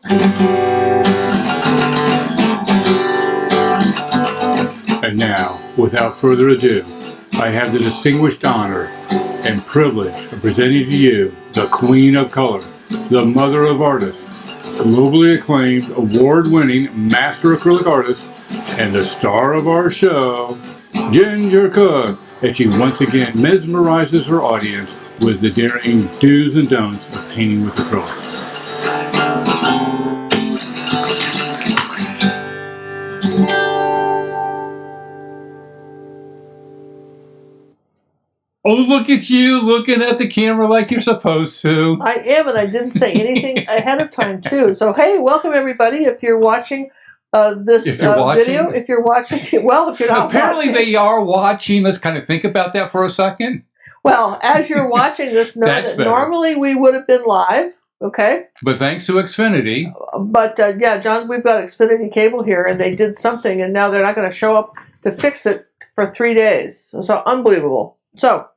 And now, without further ado, I have the distinguished honor and privilege of presenting to you the Queen of Color, the Mother of Artists, globally acclaimed, award-winning master acrylic artist, and the star of our show, Ginger Cook, as she once again mesmerizes her audience with the daring do's and don'ts of painting with acrylics. Oh, look at you looking at the camera like you're supposed to. I am, and I didn't say anything ahead of time, too. So, hey, welcome, everybody. If you're watching this video, if you're watching, well, if you're not Apparently watching. they are watching. Let's kind of think about that for a second. Well, as you're watching this, know that normally we would have been live, okay? But thanks to Xfinity. But, yeah, John, we've got Xfinity cable here, and they did something, and now they're not going to show up to fix it for 3 days. So, unbelievable. So,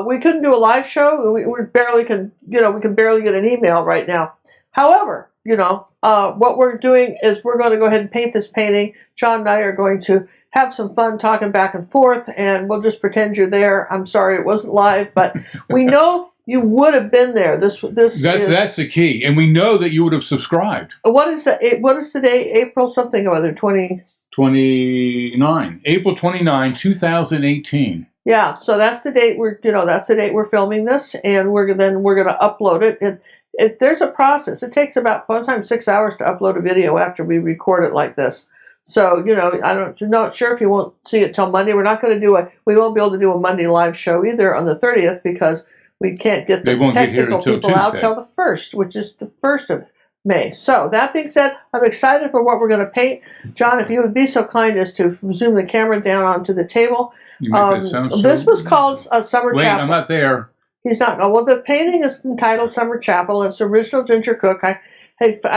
we couldn't do a live show. We barely can, we can barely get an email right now. However, what we're doing is we're going to go ahead and paint this painting. John and I are going to have some fun talking back and forth, and we'll just pretend you're there. I'm sorry it wasn't live, but we know you would have been there. That's the key, and we know that you would have subscribed. What is the day? April something or other, 29. April 29, 2018. Yeah, so that's the date we're filming this, and we're going to upload it. And there's a process. It takes about sometimes 6 hours to upload a video after we record it like this. So I'm not sure if you won't see it till Monday. We won't be able to do a Monday live show either on the 30th because we can't get the technical people out till the 1st, which is the 1st of May. So that being said, I'm excited for what we're going to paint. John, if you would be so kind as to zoom the camera down onto the table. This was called Summer Chapel. Wait, I'm not there. He's not. Well, the painting is entitled Summer Chapel. It's original Ginger Cook. I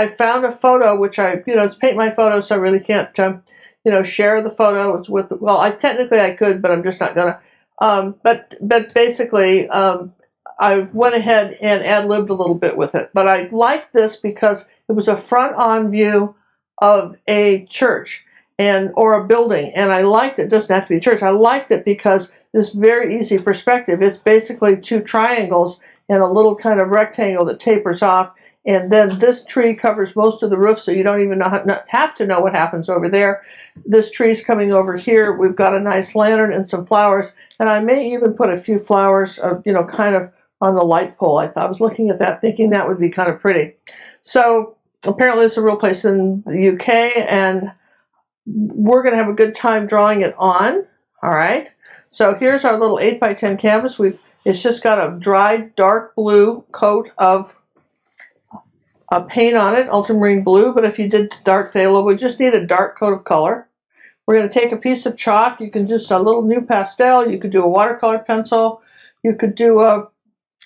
found a photo, which it's paint my photo, so I really can't, share the photo with. Well, technically I could, but I'm just not gonna. But basically, I went ahead and ad-libbed a little bit with it. But I liked this because it was a front-on view of a church or a building, and I liked it. It doesn't have to be a church. I liked it because this very easy perspective. It's basically two triangles and a little kind of rectangle that tapers off, and then this tree covers most of the roof, so you don't even have to know what happens over there. This tree's coming over here. We've got a nice lantern and some flowers, and I may even put a few flowers, kind of on the light pole. I was looking at that, thinking that would be kind of pretty. So apparently it's a real place in the UK, and we're going to have a good time drawing it on. All right. So here's our little 8x10 canvas. It's just got a dried dark blue coat of paint on it, ultramarine blue. But if you did dark phthalo, we just need a dark coat of color. We're going to take a piece of chalk. You can just a little new pastel. You could do a watercolor pencil. You could do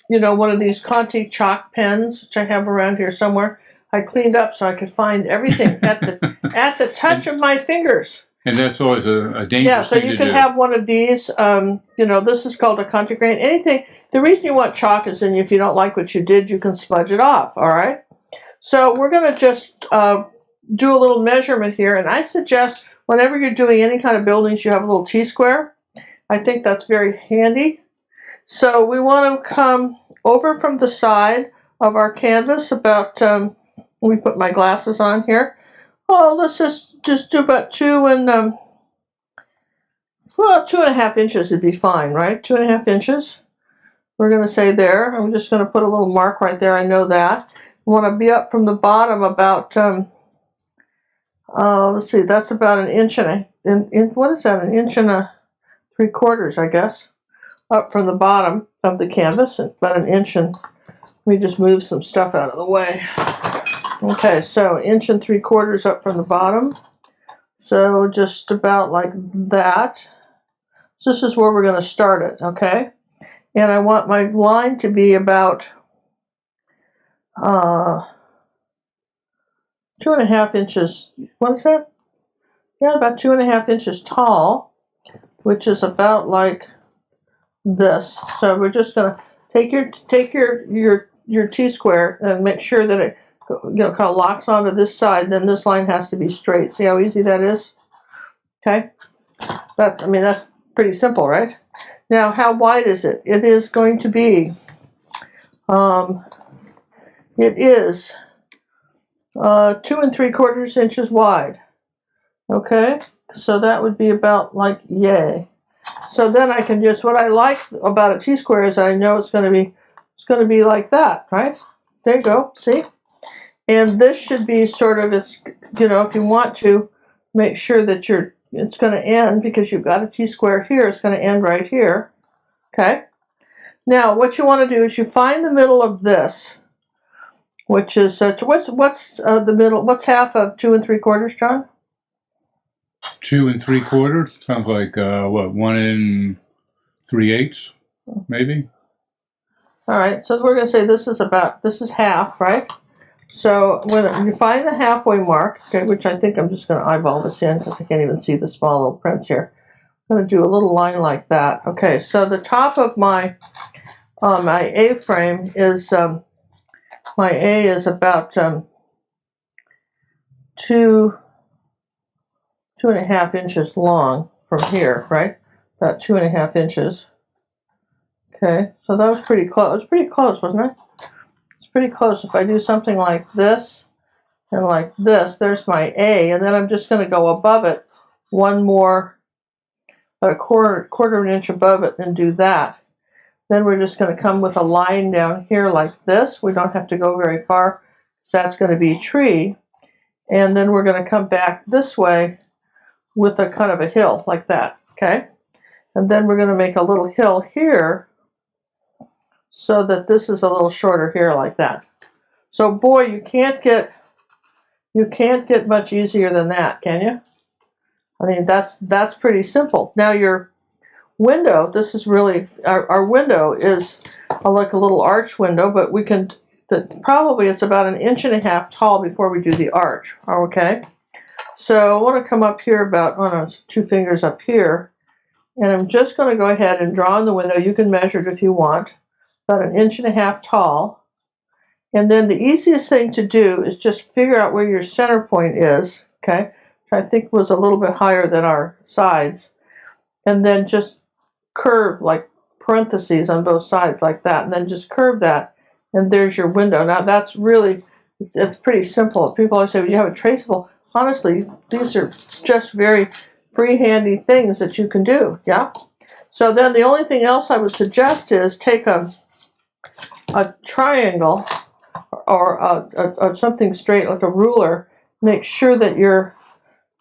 one of these Conti chalk pens, which I have around here somewhere. I cleaned up so I could find everything at the touch of my fingers. And that's always a dangerous thing to do. Yeah, so you can have one of these. This is called a Conti grain. Anything. The reason you want chalk is then if you don't like what you did, you can smudge it off. All right. So we're going to just do a little measurement here, and I suggest whenever you're doing any kind of buildings, you have a little T-square. I think that's very handy. So we want to come over from the side of our canvas about. Let me put my glasses on here. Oh, let's just do about 2.5 inches would be fine, right? 2.5 inches. We're going to say there. I'm just going to put a little mark right there. I know that. We want to be up from the bottom about, let's see, that's about an inch what is that? An inch and 3/4, I guess, up from the bottom of the canvas. About an inch, and let me just move some stuff out of the way. Okay, so 1 3/4 inches up from the bottom. So just about like that. This is where we're going to start it, okay? And I want my line to be about 2.5 inches. What is that? Yeah, about 2.5 inches tall, which is about like this. So we're just going to take your T-square and make sure that it kind of locks onto this side, then this line has to be straight. See how easy that is? Okay, that's pretty simple, right? Now, how wide is it? It is going to be, it is 2 3/4 inches wide. Okay, so that would be about like yay. So then I can just, what I like about a T-square is I know it's going to be like that, right? There you go. See? And this should be sort of, if you want to make sure that it's going to end, because you've got a T-square here, it's going to end right here. Okay? Now, what you want to do is you find the middle of this, which is, what's the middle, what's half of 2 3/4, John? 2 3/4 sounds like, what, 1 3/8, maybe? All right, so we're going to say this is half, right? So when you find the halfway mark, okay, which I think I'm just going to eyeball this in because I can't even see the small little print here. I'm going to do a little line like that. Okay, so the top of my my A-frame is, my A is about 2.5 inches long from here, right? About 2.5 inches. Okay, so that was pretty close. It was pretty close, wasn't it? It's pretty close. If I do something like this and like this, there's my A, and then I'm just going to go above it one more, about a quarter of an inch above it, and do that. Then we're just going to come with a line down here like this. We don't have to go very far. That's going to be tree. And then we're going to come back this way with a kind of a hill like that, okay? And then we're going to make a little hill here so that this is a little shorter here like that. So boy, you can't get much easier than that, can you? I mean, that's pretty simple. Now your window, this is really, our window is like a little arch window, but we can, probably it's about 1.5 inches tall before we do the arch, okay? So I want to come up here about, 2 fingers up here, and I'm just going to go ahead and draw in the window. You can measure it if you want, about 1.5 inches tall. And then the easiest thing to do is just figure out where your center point is, okay? Which I think was a little bit higher than our sides. And then just curve like parentheses on both sides like that, and then just curve that, and there's your window. Now that's really, it's pretty simple. People always say, well, you have a traceable. Honestly, these are just very free-handy things that you can do, yeah? So then the only thing else I would suggest is take a triangle or something straight like a ruler. Make sure that your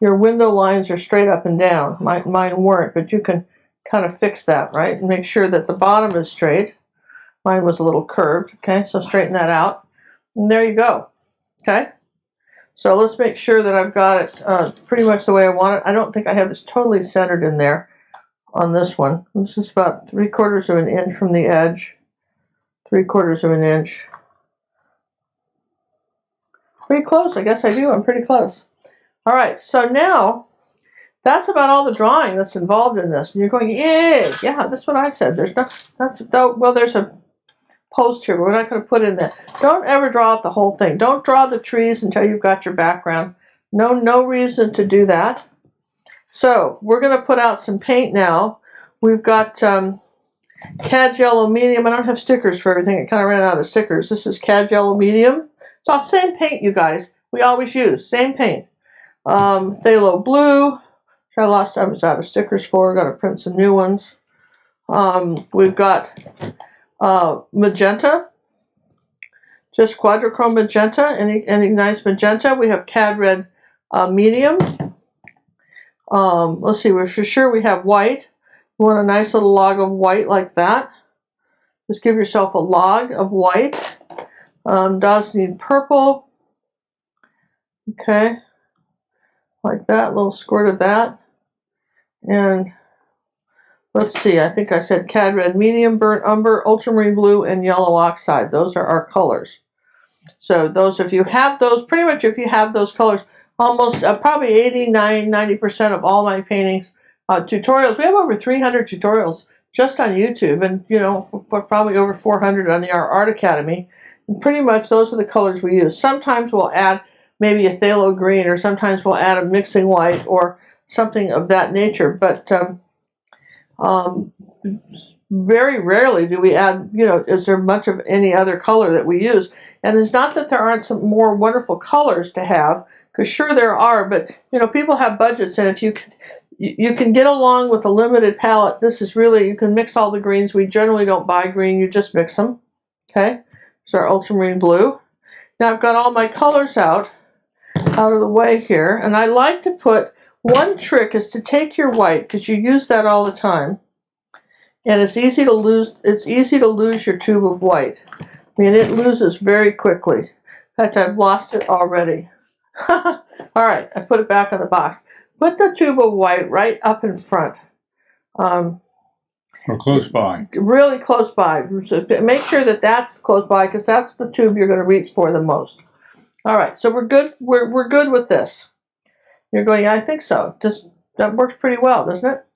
window lines are straight up and down. Mine weren't, but you can kind of fix that, right? And make sure that the bottom is straight. Mine was a little curved, okay? So straighten that out. And there you go, okay? So let's make sure that I've got it pretty much the way I want it. I don't think I have this totally centered in there on this one. This is about 3/4 inch from the edge. 3/4 inch. Pretty close, I guess I do. I'm pretty close. All right, so now that's about all the drawing that's involved in this. And you're going, yay! Yeah, that's what I said. There's there's a post here, but we're not going to put in that. Don't ever draw out the whole thing. Don't draw the trees until you've got your background. No reason to do that. So we're going to put out some paint now. We've got Cad Yellow Medium. I don't have stickers for everything. It kind of ran out of stickers. This is Cad Yellow Medium. It's all the same paint, you guys. We always use same paint. Phthalo Blue. I lost, I was out of stickers for. Got to print some new ones. We've got magenta, just quadrichrome magenta. Any nice magenta. We have Cad Red Medium. Let's see. We're sure we have white. You want a nice little log of white like that. Just give yourself a log of white. Does need purple. Okay, like that. A little squirt of that. And let's see, I think I said Cad Red Medium, Burnt Umber, Ultramarine Blue, and Yellow Oxide. Those are our colors. So those, if you have those, pretty much if you have those colors, almost probably 89–90% of all my paintings, tutorials. We have over 300 tutorials just on YouTube, and probably over 400 on the Art Academy. pretty much those are the colors we use. Sometimes we'll add maybe a phthalo green, or sometimes we'll add a mixing white or something of that nature. But very rarely do we add, is there much of any other color that we use. And it's not that there aren't some more wonderful colors to have, because sure there are, but people have budgets, and if you can get along with a limited palette, this is really, you can mix all the greens. We generally don't buy green, you just mix them. Okay, so our ultramarine blue. Now I've got all my colors out of the way here, and I like to put, one trick is to take your white, because you use that all the time, and it's easy to lose your tube of white. I mean, it loses very quickly. In fact, I've lost it already. All right, I put it back in the box. Put the tube of white right up in front. Or close by. Really close by. So make sure that that's close by, because that's the tube you're going to reach for the most. All right, so we're good. We're good with this. You're going, yeah, I think so. That works pretty well, doesn't it?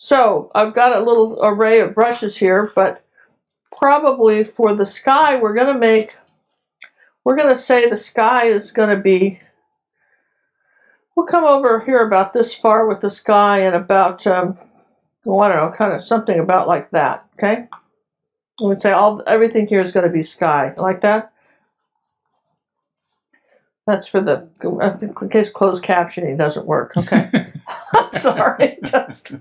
So I've got a little array of brushes here, but probably for the sky, we're going to say the sky is going to be, we'll come over here about this far with the sky, and about, I don't know, kind of something about like that, okay? I would say everything here is going to be sky, like that. That's for in case closed captioning doesn't work, okay? Sorry, just...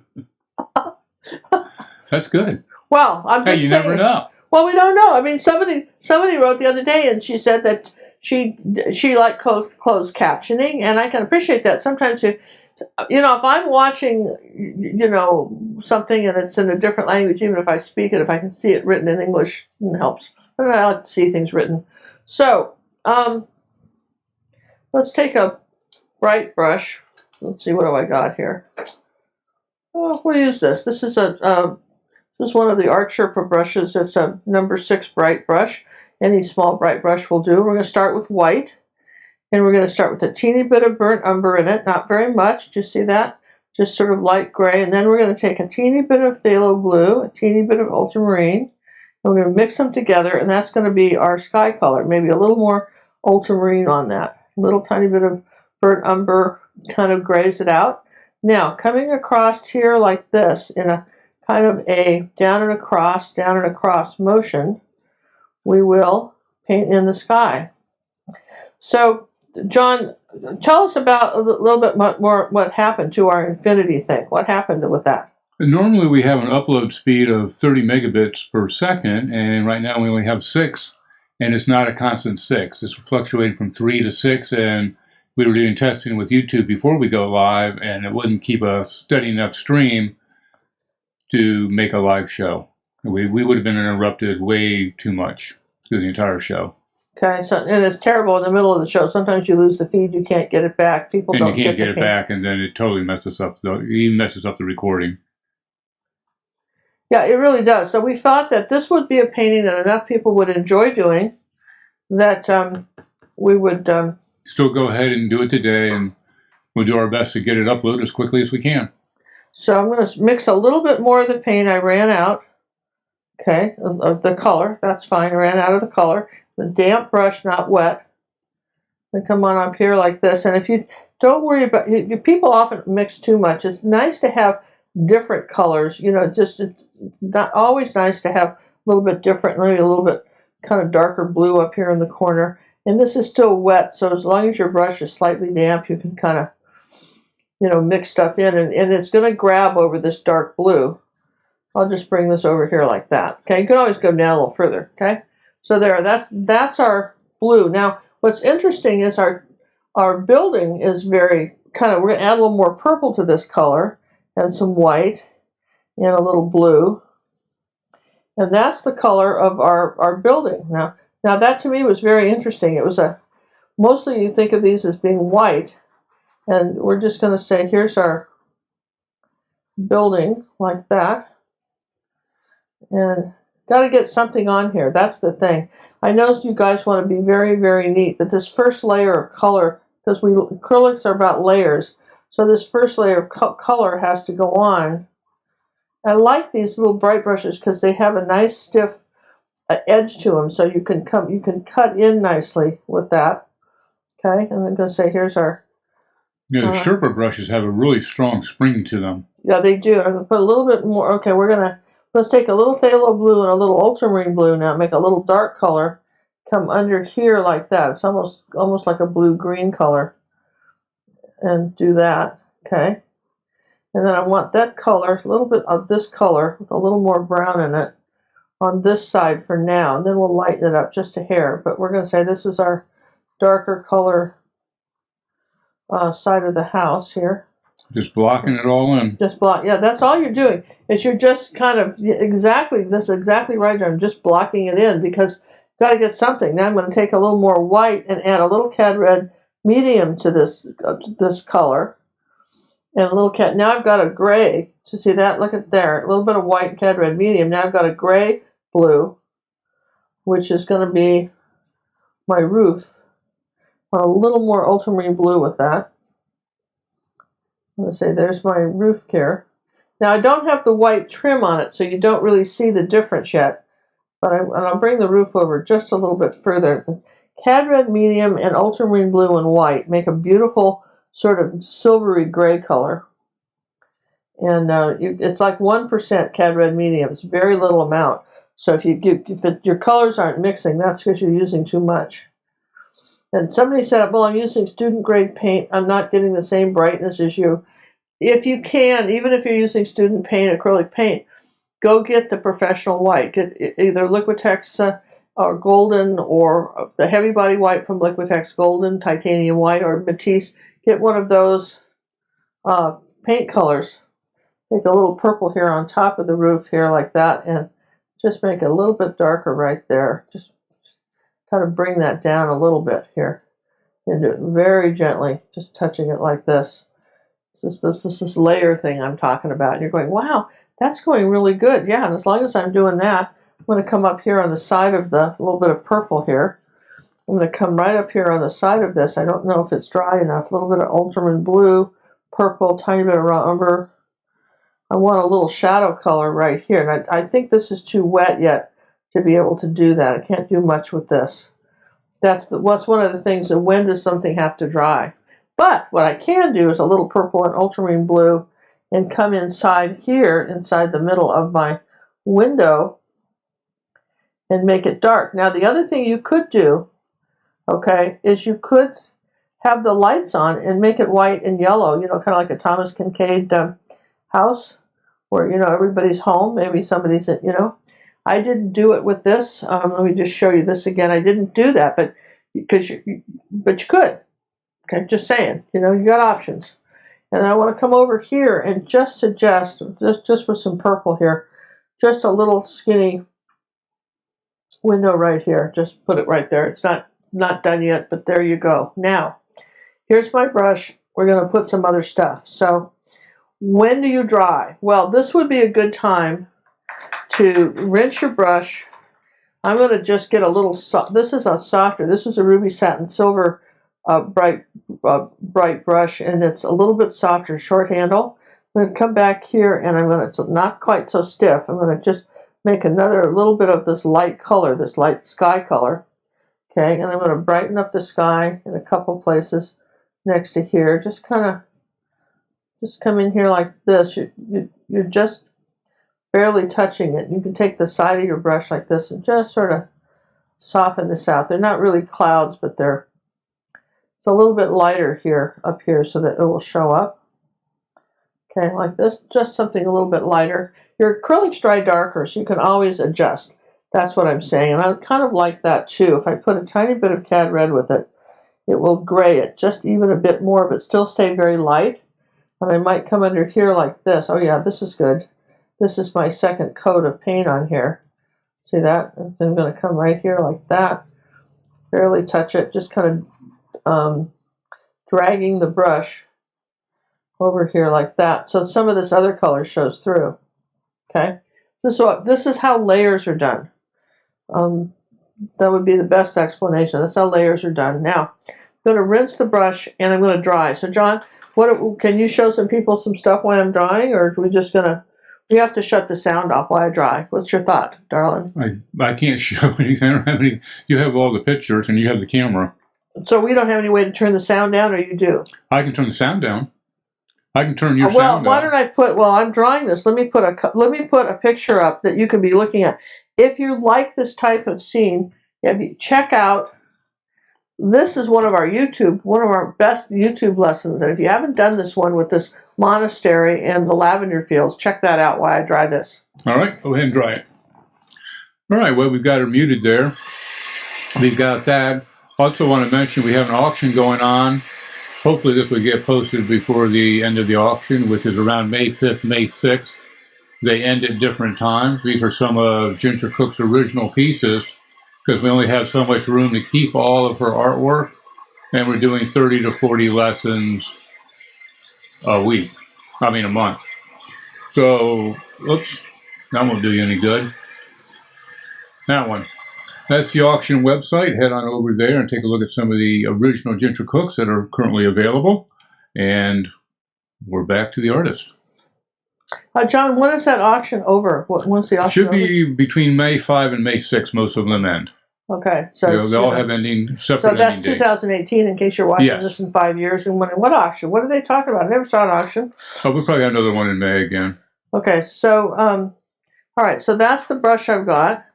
That's good. Well, I'm just you saying, never know. Well, we don't know. I mean, somebody wrote the other day, and she said that she liked closed captioning, and I can appreciate that. Sometimes if I'm watching, something and it's in a different language, even if I speak it, if I can see it written in English, it helps. But I like to see things written. So, let's take a bright brush. Let's see, what do I got here? Oh, we'll use this. This is one of the Art Sherpa brushes. It's a number 6 bright brush. Any small bright brush will do. We're going to start with white, and we're going to start with a teeny bit of burnt umber in it. Not very much. Do you see that? Just sort of light gray. And then we're going to take a teeny bit of phthalo blue, a teeny bit of ultramarine, and we're going to mix them together, and that's going to be our sky color. Maybe a little more ultramarine on that. A little tiny bit of burnt umber kind of grays it out. Now, coming across here like this, in a kind of a down and across motion, we will paint in the sky. So, John, tell us about a little bit more what happened to our infinity thing. What happened with that? Normally we have an upload speed of 30 megabits per second, and right now we only have 6, and it's not a constant 6. It's fluctuating from 3 to 6, and we were doing testing with YouTube before we go live, and it wouldn't keep a steady enough stream to make a live show. We would have been interrupted way too much through the entire show. Okay, so, and it's terrible in the middle of the show. Sometimes you lose the feed, you can't get it back. You can't get it back, and then it totally messes up the recording. Yeah, it really does. So we thought that this would be a painting that enough people would enjoy doing that we would... still go ahead and do it today, and we'll do our best to get it uploaded as quickly as we can. So I'm going to mix a little bit more of the paint. I ran out, okay, of the color. That's fine. I ran out of the color. The damp brush, not wet. And come on up here like this. And if you don't worry about, people often mix too much. It's nice to have different colors. Just it's not always nice to have a little bit different, maybe a little bit kind of darker blue up here in the corner. And this is still wet, so as long as your brush is slightly damp, you can kind of, mix stuff in, and it's going to grab over this dark blue. I'll just bring this over here like that. Okay, you can always go down a little further. Okay, so there, that's our blue. Now, what's interesting is our building is very kind of, we're going to add a little more purple to this color, and some white, and a little blue, and that's the color of our building. Now that to me was very interesting. It was mostly you think of these as being white, and we're just going to say, here's our building like that, and got to get something on here. That's the thing. I know you guys want to be very, very neat, but this first layer of color, because acrylics are about layers, so this first layer of color has to go on. I like these little bright brushes because they have a nice stiff edge to them, so you can cut in nicely with that. Okay, and I'm going to say here's our. Yeah, the Sherpa brushes have a really strong spring to them. Yeah, they do. I'm going to put a little bit more. Okay, let's take a little phthalo blue and a little ultramarine blue now. Make a little dark color come under here like that. It's almost like a blue-green color. And do that. Okay. And then I want that color, a little bit of this color with a little more brown in it on this side for now. And then we'll lighten it up just a hair. But we're going to say this is our darker color side of the house here. Just blocking it all in. Just block. Yeah, that's all you're doing. Is you're just kind of that's exactly right. I'm just blocking it in because you've got to get something. Now I'm going to take a little more white and add a little cad red medium to this color. And a little cat. Now I've got a gray. To see that, look at there. A little bit of white cad red medium. Now I've got a gray blue, which is going to be my roof. A little more ultramarine blue with that. I'm going to say there's my roof here. Now I don't have the white trim on it, so you don't really see the difference yet. But I'll bring the roof over just a little bit further. Cad red medium and ultramarine blue and white make a beautiful sort of silvery gray color. And it's like 1% cad red medium. It's a very little amount. So if your colors aren't mixing, that's because you're using too much. And somebody said, well, I'm using student grade paint. I'm not getting the same brightness as you. If you can, even if you're using student paint, acrylic paint, go get the professional white. Get either Liquitex or Golden, or the heavy body white from Liquitex Golden, titanium white, or Matisse. Get one of those paint colors. Take a little purple here on top of the roof here like that, and just make it a little bit darker right there. Just kind of bring that down a little bit here. And do it very gently, just touching it like this. This layer thing I'm talking about. And you're going, wow, that's going really good. Yeah, and as long as I'm doing that, I'm going to come up here on the side of the little bit of purple here. I'm going to come right up here on the side of this. I don't know if it's dry enough. A little bit of ultramarine blue, purple, tiny bit of umber. I want a little shadow color right here. And I think this is too wet yet to be able to do that. I can't do much with this. That's one of the things. And when does something have to dry? But what I can do is a little purple and ultramarine blue and come inside here, inside the middle of my window, and make it dark. Now, the other thing you could do, okay, is you could have the lights on and make it white and yellow, kind of like a Thomas Kincaid house where, everybody's home. Maybe somebody's, I didn't do it with this. Let me just show you this again. I didn't do that, but you could. Okay, just saying, you got options. And I want to come over here and just suggest, just with some purple here, just a little skinny window right here. Just put it right there. It's not done yet, but there you go. Now, here's my brush. We're going to put some other stuff. So, when do you dry? Well, this would be a good time to rinse your brush. I'm going to just get a little this is a softer. This is a ruby satin silver bright brush, and it's a little bit softer, short handle. I'm going to come back here, and I'm going to, not quite so stiff, I'm going to just make another little bit of this light color, this light sky color. Okay, and I'm going to brighten up the sky in a couple places next to here. Just come in here like this. You're just barely touching it. You can take the side of your brush like this and just sort of soften this out. They're not really clouds, but it's a little bit lighter here, up here, so that it will show up. Okay, like this, just something a little bit lighter. Your acrylics dry darker, so you can always adjust. That's what I'm saying, and I kind of like that too. If I put a tiny bit of cad red with it, it will gray it just even a bit more, but still stay very light. And I might come under here like this. Oh yeah, this is good. This is my second coat of paint on here. See that? And I'm going to come right here like that. Barely touch it, just kind of dragging the brush over here like that. So some of this other color shows through. Okay? This is how layers are done. That would be the best explanation. That's how layers are done. Now, I'm going to rinse the brush and I'm going to dry. So John, can you show some people some stuff while I'm drying, or are we just going to You have to shut the sound off while I dry. What's your thought, darling? I can't show anything. I don't have any. You have all the pictures and you have the camera. So we don't have any way to turn the sound down, or you do? I can turn the sound down. I can turn your sound down. Well, why don't I put? Well, I'm drawing this. Let me put a picture up that you can be looking at. If you like this type of scene, check out. This is one of our best YouTube lessons. And if you haven't done this one with this monastery and the lavender fields, check that out while I dry this. All right, go ahead and dry it. All right, well, we've got her muted there. We've got that. Also want to mention we have an auction going on. Hopefully this will get posted before the end of the auction, which is around May 5th, May 6th. They end at different times. These are some of Ginger Cook's original pieces, because we only have so much room to keep all of her artwork, and we're doing 30 to 40 lessons a month. So, oops, that won't do you any good. That one. That's the auction website. Head on over there and take a look at some of the original Ginger Cooks that are currently available. And we're back to the artist. John, when is that auction over? When's the auction Should be over? Between May 5 and May 6, most of them end. Okay. So they all have separate ending dates. So that's 2018 in case you're watching this in 5 years and wondering, what auction? What are they talking about? I never saw an auction. Oh, we'll probably have another one in May again. Okay, so, all right, so that's the brush I've got.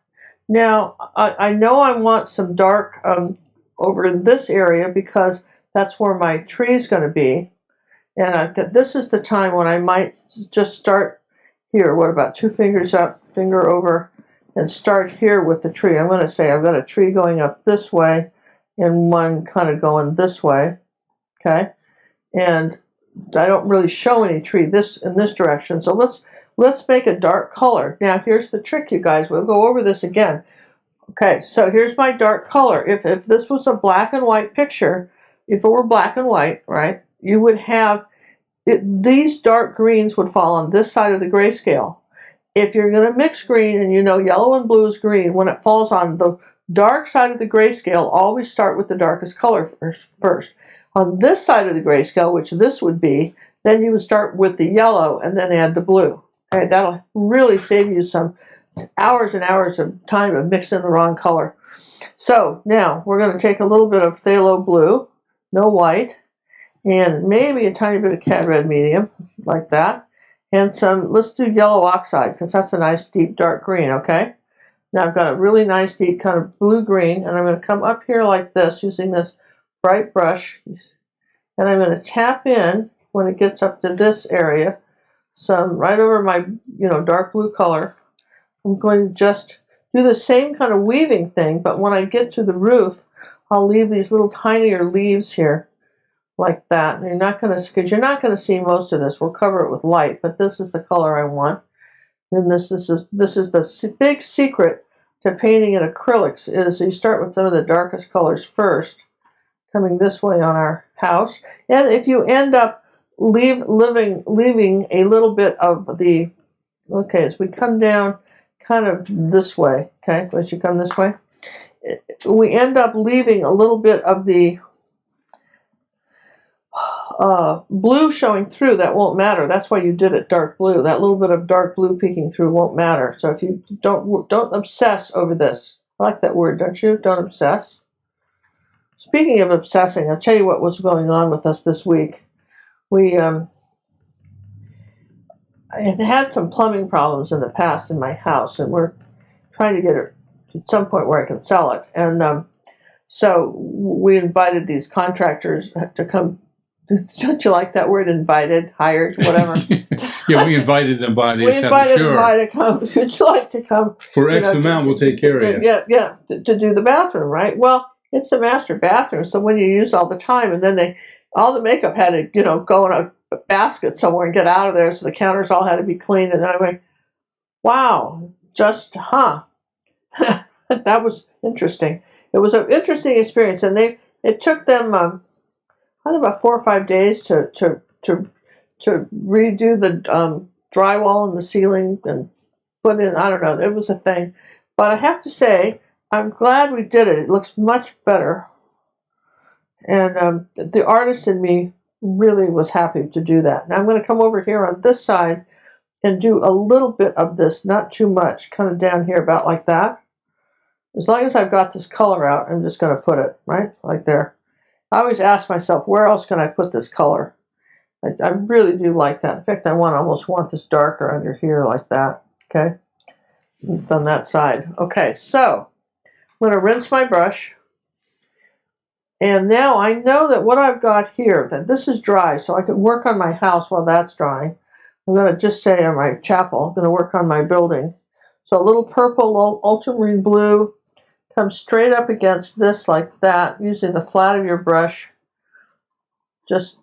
Now, I know I want some dark over in this area because that's where my tree is going to be. And this is the time when I might just start here. What about 2 fingers up, finger over, and start here with the tree. I'm going to say I've got a tree going up this way and one kind of going this way. Okay, and I don't really show any tree in this direction. So let's make a dark color. Now here's the trick, you guys. We'll go over this again. Okay, so here's my dark color. If this was a black and white picture, if it were black and white, right, you would have these dark greens would fall on this side of the grayscale. If you're going to mix green, and you know yellow and blue is green, when it falls on the dark side of the grayscale, always start with the darkest color first. On this side of the grayscale, which this would be, then you would start with the yellow and then add the blue. Okay, that'll really save you some hours and hours of time of mixing the wrong color. So now we're going to take a little bit of phthalo blue, no white, and maybe a tiny bit of cad red medium, like that. And let's do yellow oxide, because that's a nice deep dark green, okay? Now I've got a really nice deep kind of blue-green, and I'm going to come up here like this using this bright brush, and I'm going to tap in when it gets up to this area, some right over my dark blue color. I'm going to just do the same kind of weaving thing, but when I get to the roof, I'll leave these little tinier leaves here, like that. And you're not going to see most of this. We'll cover it with light, but this is the color I want. And this is the big secret to painting in acrylics, is you start with some of the darkest colors first, coming this way on our house. And if you end up leaving a little bit of the, okay, as we come down kind of this way, okay, as you come this way, we end up leaving a little bit of the blue showing through. That won't matter. That's why you did it dark blue. That little bit of dark blue peeking through won't matter. So if you don't obsess over this. I like that word, don't you? Don't obsess. Speaking of obsessing, I'll tell you what was going on with us this week. I had some plumbing problems in the past in my house, and we're trying to get it to some point where I can sell it. And so we invited these contractors to come. Don't you like that word? Invited, hired, whatever. Yeah, we invited them by. We invited them by to come. Would you like to come? For X amount, we'll take care of you. Yeah, to do the bathroom, right? Well, it's the master bathroom, so when you use all the time, and then all the makeup had to, go in a basket somewhere and get out of there, so the counters all had to be cleaned. And then I went, wow, that was interesting. It was an interesting experience, and it took them about 4 or 5 days to redo the drywall and the ceiling and put in. I don't know. It was a thing, but I have to say, I'm glad we did it. It looks much better, and the artist in me really was happy to do that. Now I'm going to come over here on this side and do a little bit of this, not too much, kind of down here about like that. As long as I've got this color out, I'm just going to put it right like there. I always ask myself, where else can I put this color? I really do like that. In fact, I almost want this darker under here like that. Okay, on that side. Okay, so I'm going to rinse my brush. And now I know that what I've got here, that this is dry, so I can work on my house while that's drying. I'm going to just say on my chapel, I'm going to work on my building. So a little purple, a little ultramarine blue, comes straight up against this like that, using the flat of your brush. Just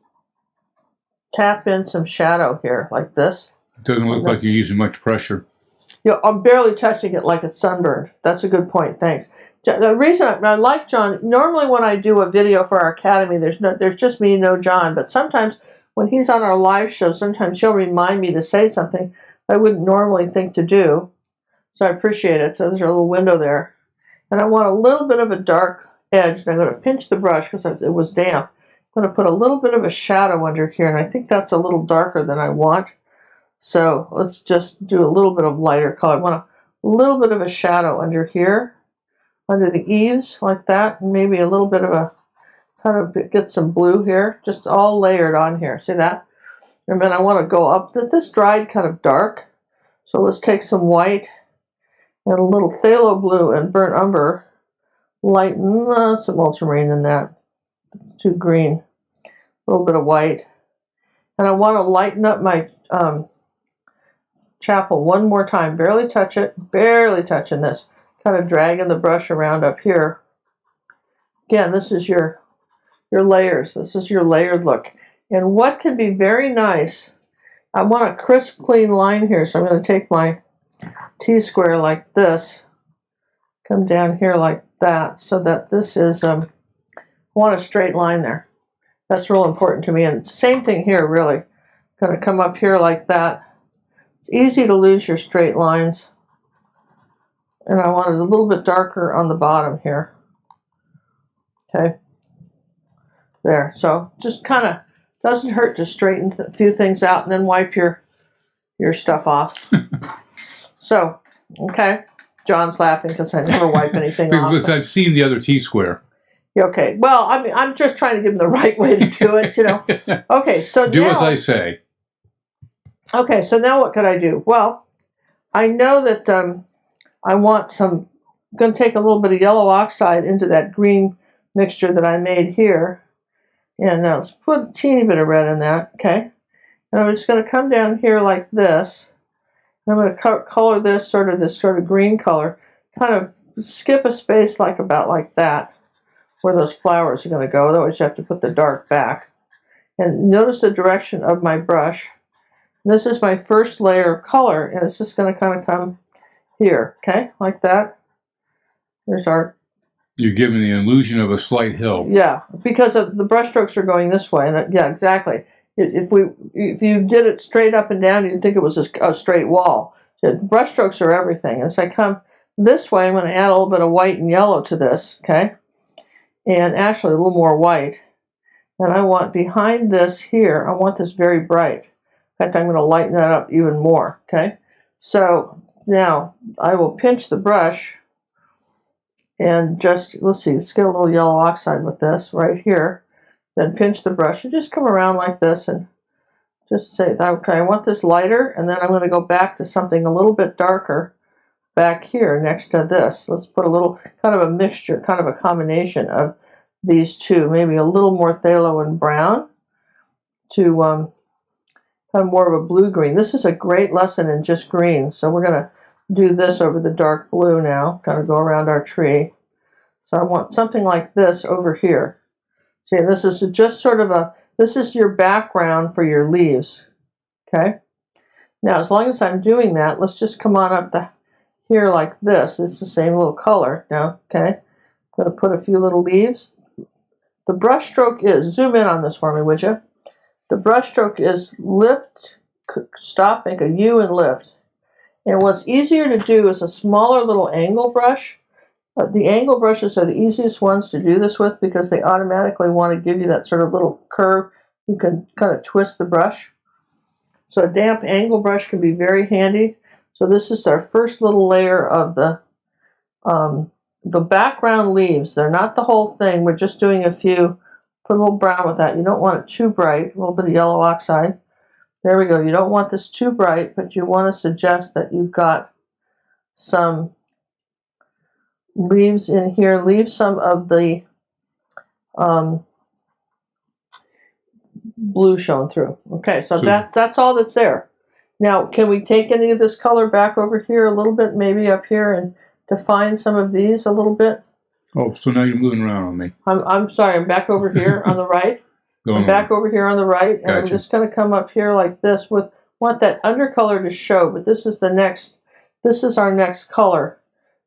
tap in some shadow here, like this. It doesn't look like you're using much pressure. Yeah, I'm barely touching it like it's sunburned. That's a good point, thanks. The reason I like John, normally when I do a video for our academy, there's just me, no John, but sometimes when he's on our live show, sometimes he'll remind me to say something I wouldn't normally think to do. So I appreciate it. So there's a little window there. And I want a little bit of a dark edge, and I'm going to pinch the brush because it was damp. I'm going to put a little bit of a shadow under here, and I think that's a little darker than I want. So let's just do a little bit of lighter color. I want a little bit of a shadow under here, under the eaves, like that, and maybe a little bit of a, kind of get some blue here, just all layered on here. See that? And then I want to go up. This dried kind of dark, so let's take some white and a little phthalo blue and burnt umber, lighten some ultramarine in that, too green, a little bit of white, and I want to lighten up my chapel one more time. Barely touch it, barely touching this, kind of dragging the brush around up here. Again, this is your layers. This is your layered look, and what can be very nice. I want a crisp, clean line here, so I'm going to take my T-square like this, come down here like that, so that this is, I want a straight line there. That's real important to me. And same thing here, really. Going to come up here like that. It's easy to lose your straight lines. And I want it a little bit darker on the bottom here. Okay. There. So just kind of doesn't hurt to straighten a few things out and then wipe your stuff off. So, okay. John's laughing because I never wipe anything off. Because I've seen the other T-square. Okay. Well, I mean, I'm just trying to give him the right way to do it, you know. Okay, so do now, as I say. Okay, so now what could I do? Well, I know that I want some. I'm going to take a little bit of yellow oxide into that green mixture that I made here, and now let's put a teeny bit of red in that. Okay, and I'm just going to come down here like this. I'm going to color this sort of green color, kind of skip a space like about like that, where those flowers are going to go. Otherwise, you have to put the dark back. And notice the direction of my brush. This is my first layer of color, and it's just going to kind of come here, okay, like that. There's our. You're giving the illusion of a slight hill. Yeah, because of the brush strokes are going this way, and yeah, exactly. If you did it straight up and down, you'd think it was a straight wall. The brush strokes are everything. As I come this way, I'm going to add a little bit of white and yellow to this, okay? And actually a little more white. And I want behind this here, I want this very bright. In fact, I'm going to lighten that up even more, okay? So now I will pinch the brush and just, let's see, let's get a little yellow oxide with this right here. Then pinch the brush and just come around like this and just say, okay, I want this lighter, and then I'm going to go back to something a little bit darker back here next to this. Let's put a little, kind of a mixture, kind of a combination of these two, maybe a little more phthalo and brown to kind of more of a blue-green. This is a great lesson in just green, so we're going to do this over the dark blue now, kind of go around our tree. So I want something like this over here. See, this is just sort of this is your background for your leaves, okay? Now, as long as I'm doing that, let's just come on up here like this. It's the same little color now, okay? I'm going to put a few little leaves. The brush stroke is, zoom in on this for me, would you? The brush stroke is lift, stop, make a U and lift. And what's easier to do is a smaller little angle brush. The angle brushes are the easiest ones to do this with because they automatically want to give you that sort of little curve. You can kind of twist the brush. So a damp angle brush can be very handy. So this is our first little layer of the background leaves. They're not the whole thing. We're just doing a few. Put a little brown with that. You don't want it too bright. A little bit of yellow oxide. There we go. You don't want this too bright, but you want to suggest that you've got some leaves in here. Leave some of the blue showing through. Okay, so that's all that's there. Now, can we take any of this color back over here a little bit, maybe up here, and define some of these a little bit? Oh, so now you're moving around on me. I'm sorry, I'm back over here on the right. I'm back over here on the right, and I'm just going to come up here like this want that undercolor to show, but this is our next color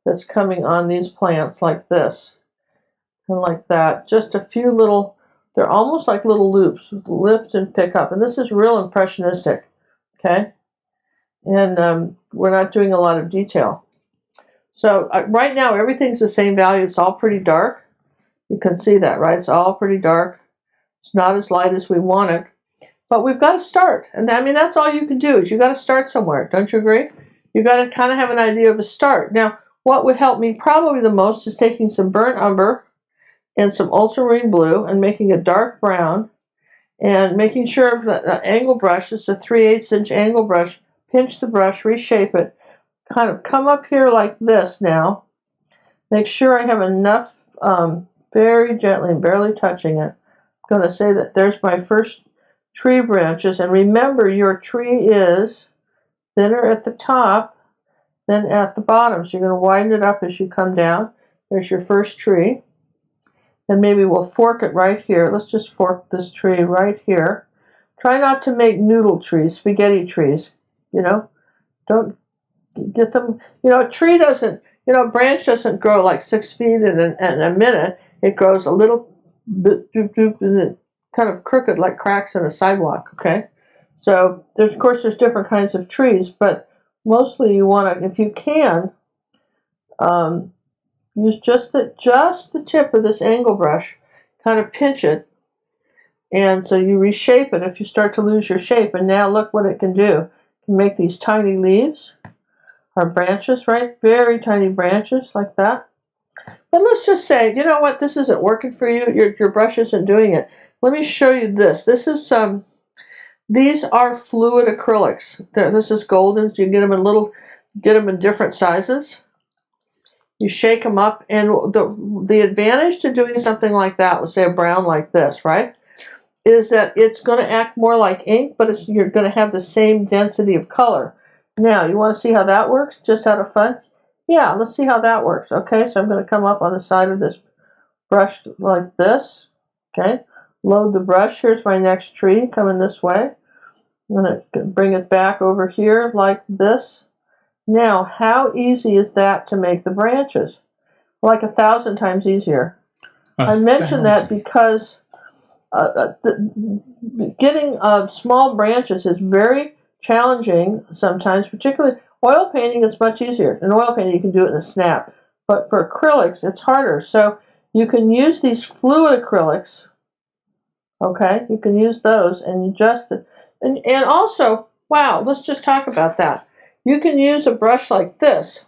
that's coming on these plants like this and like that. Just a few little, they're almost like little loops, lift and pick up, and this is real impressionistic, okay? And we're not doing a lot of detail. So right now everything's the same value. It's all pretty dark. You can see that, right? It's all pretty dark. It's not as light as we want it. But we've got to start. And I mean, that's all you can do is you got to start somewhere. Don't you agree? You got to kind of have an idea of a start. Now, what would help me probably the most is taking some burnt umber and some ultramarine blue and making a dark brown and making sure that the angle brush is a 3/8 inch angle brush. Pinch the brush, reshape it, kind of come up here like this now. Make sure I have enough, very gently, barely touching it. I'm going to say that there's my first tree branches, and remember your tree is thinner at the top than at the bottom, so you're going to widen it up as you come down. There's your first tree, and maybe we'll fork it right here. Let's just fork this tree right here. Try not to make noodle trees, spaghetti trees, you know. Don't get them, you know, a tree doesn't, you know, a branch doesn't grow like 6 feet in a minute. It grows a little bit, and then kind of crooked like cracks in a sidewalk, okay? So, of course, there's different kinds of trees, but mostly you want to, if you can, use just the tip of this angle brush, kind of pinch it, and so you reshape it if you start to lose your shape. And now look what it can do. It can make these tiny leaves, or branches, right? Very tiny branches like that. But let's just say, you know what, this isn't working for you. Your brush isn't doing it. Let me show you this. This is these are fluid acrylics. This is golden. So you get them in different sizes. You shake them up, and the advantage to doing something like that, let's say a brown like this, right, is that it's going to act more like ink, but you're going to have the same density of color. Now, you want to see how that works, just out of fun? Yeah, let's see how that works. Okay, so I'm going to come up on the side of this brush like this. Okay, load the brush. Here's my next tree coming this way. I'm going to bring it back over here like this. Now, how easy is that to make the branches? Like 1,000 times easier. I mention that because getting small branches is very challenging sometimes, particularly oil painting is much easier. In oil painting, you can do it in a snap. But for acrylics, it's harder. So you can use these fluid acrylics. Okay, you can use those and adjust it. And also, wow, let's just talk about that. You can use a brush like this.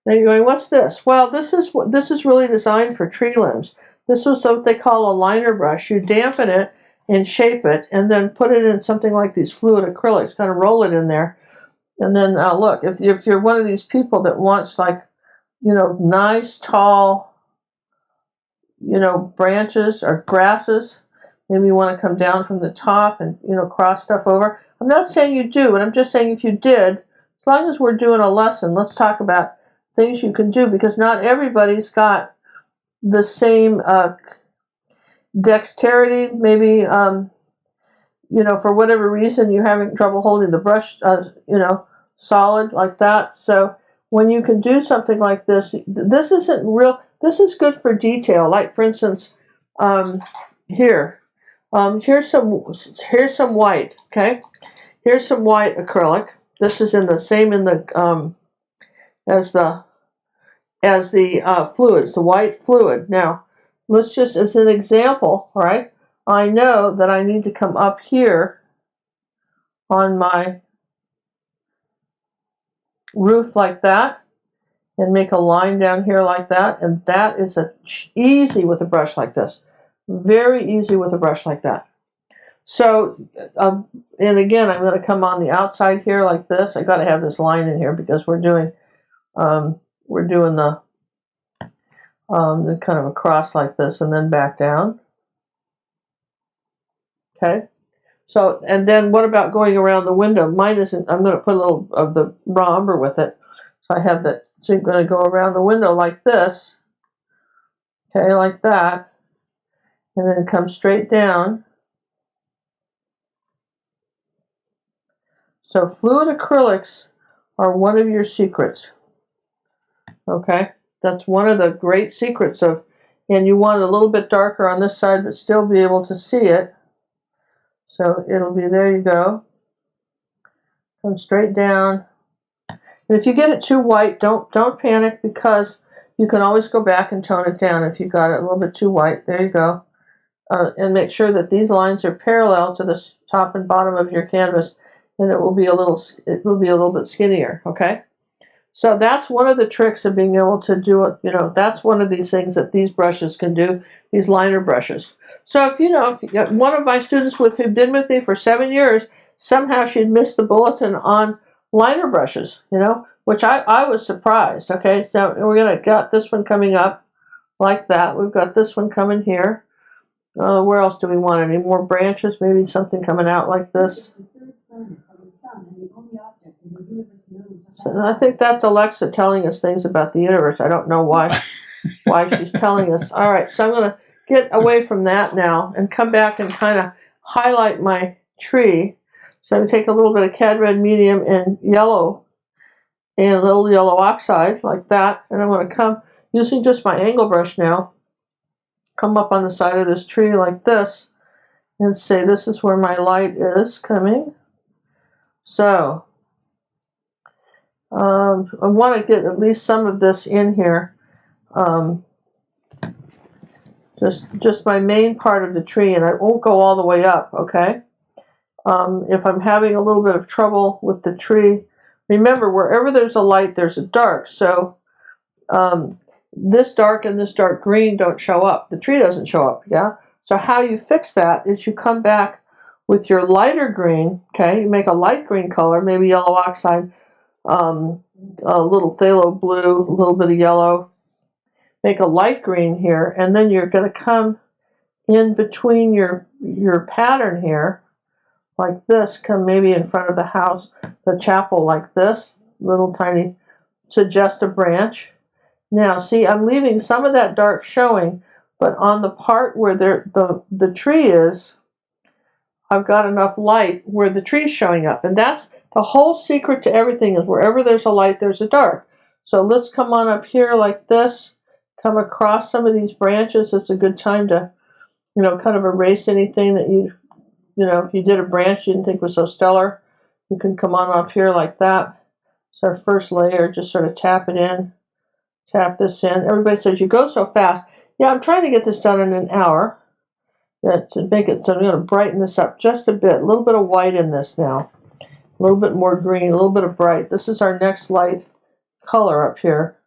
Now you're going, what's this? Well, this is really designed for tree limbs. This was what they call a liner brush. You dampen it and shape it, and then put it in something like these fluid acrylics. Kind of roll it in there, and then look. If you're one of these people that wants, like, you know, nice tall, you know, branches or grasses, maybe you want to come down from the top and, you know, cross stuff over. I'm not saying you do, but I'm just saying if you did, as long as we're doing a lesson, let's talk about things you can do, because not everybody's got the same dexterity. Maybe, you know, for whatever reason, you're having trouble holding the brush, you know, solid like that. So when you can do something like this, this isn't real. This is good for detail. Like, for instance, here. Here's some white. Okay, here's some white acrylic. This is in the same as the fluid. It's the white fluid. Now, let's just, as an example, all right, I know that I need to come up here on my roof like that, and make a line down here like that, and that is easy with a brush like this. Very easy with a brush like that. So, and again, I'm going to come on the outside here like this. I got to have this line in here because we're doing the kind of across like this, and then back down. Okay. So, and then what about going around the window? Mine isn't. I'm going to put a little of the raw umber with it. So I have that. So I'm going to go around the window like this. Okay, like that, and then come straight down. So fluid acrylics are one of your secrets. Okay, that's one of the great secrets of, and you want it a little bit darker on this side, but still be able to see it. So it'll be, there you go. Come straight down. And if you get it too white, don't panic, because you can always go back and tone it down if you got it a little bit too white. There you go. And make sure that these lines are parallel to the top and bottom of your canvas, and it will be a little bit skinnier. Okay. So that's one of the tricks of being able to do it. You know, that's one of these things that these brushes can do, these liner brushes. So if one of my students who'd been with me for 7 years, somehow she'd missed the bulletin on liner brushes, which I was surprised. Okay, so we're got this one coming up like that. We've got this one coming here. Where else do we want any more branches? Maybe something coming out like this. So I think that's Alexa telling us things about the universe. I don't know why she's telling us. All right, so I'm going to get away from that now and come back and kind of highlight my tree. So I'm going to take a little bit of Cad Red Medium and yellow, and a little yellow oxide like that, and I'm going to come using just my angle brush now, come up on the side of this tree like this, and say this is where my light is coming. So I want to get at least some of this in here, just my main part of the tree, and I won't go all the way up. Okay. If I'm having a little bit of trouble with the tree, remember, wherever there's a light, there's a dark. So this dark and this dark green don't show up. The tree doesn't show up. Yeah. So how you fix that is you come back with your lighter green. Okay. You make a light green color, maybe yellow oxide, a little phthalo blue, a little bit of yellow. Make a light green here, and then you're going to come in between your pattern here like this, come maybe in front of the house, the chapel like this, little tiny, suggest a branch. Now see, I'm leaving some of that dark showing, but on the part where the tree is, I've got enough light where the tree's showing up. And that's the whole secret to everything, is wherever there's a light, there's a dark. So let's come on up here like this, come across some of these branches. It's a good time to, kind of erase anything that if you did a branch you didn't think was so stellar, you can come on up here like that. So our first layer, just sort of tap it in, tap this in. Everybody says you go so fast. Yeah, I'm trying to get this done in an hour. To make it, so I'm going to brighten this up just a bit. A little bit of white in this now. A little bit more green, a little bit of bright. This is our next light color up here.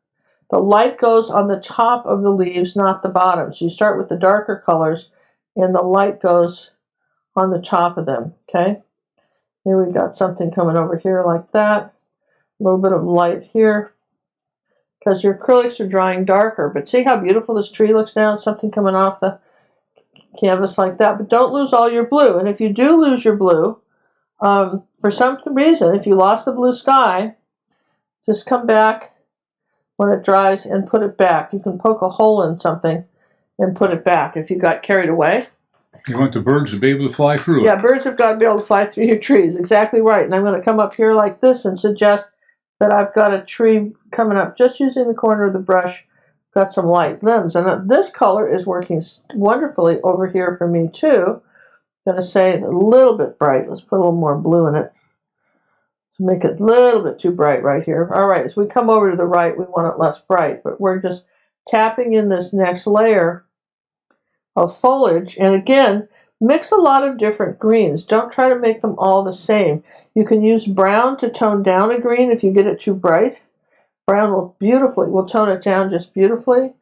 The light goes on the top of the leaves, not the bottom. So you start with the darker colors, and the light goes on the top of them. Okay? Here we got something coming over here like that. A little bit of light here, because your acrylics are drying darker. But see how beautiful this tree looks now? Something coming off the canvas like that. But don't lose all your blue. And if you do lose your blue, for some reason, if you lost the blue sky, just come back when it dries and put it back. You can poke a hole in something and put it back if you got carried away. You want the birds to be able to fly through it. Yeah, birds have got to be able to fly through your trees. Exactly right. And I'm going to come up here like this and suggest that I've got a tree coming up just using the corner of the brush. Got some light limbs. And this color is working wonderfully over here for me too. I'm going to say a little bit bright. Let's put a little more blue in it to make it a little bit too bright right here. All right, as we come over to the right, we want it less bright, but we're just tapping in this next layer of foliage. And again, Mix a lot of different greens. Don't try to make them all the same. You can use brown to tone down a green if you get it too bright. Brown will tone it down just beautifully.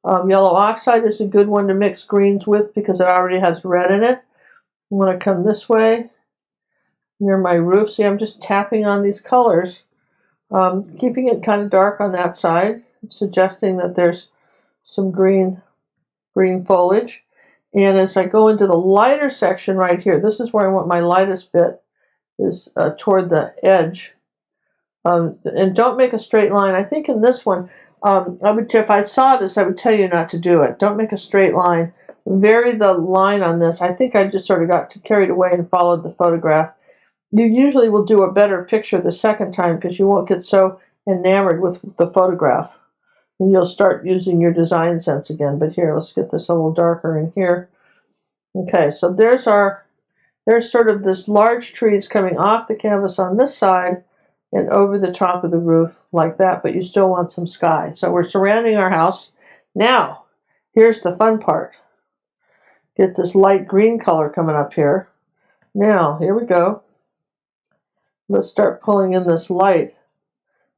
Yellow oxide is a good one to mix greens with because it already has red in it. I'm going to come this way near my roof. See, I'm just tapping on these colors, keeping it kind of dark on that side, suggesting that there's some green foliage. And as I go into the lighter section right here, this is where I want my lightest bit, is toward the edge. And don't make a straight line. I think in this one, if I saw this, I would tell you not to do it. Don't make a straight line. Vary the line on this. I think I just sort of got carried away and followed the photograph. You usually will do a better picture the second time because you won't get so enamored with the photograph. And you'll start using your design sense again. But here, let's get this a little darker in here. Okay, so there's sort of this large trees coming off the canvas on this side and over the top of the roof like that, but you still want some sky. So we're surrounding our house. Now, here's the fun part. Get this light green color coming up here. Now, here we go. Let's start pulling in this light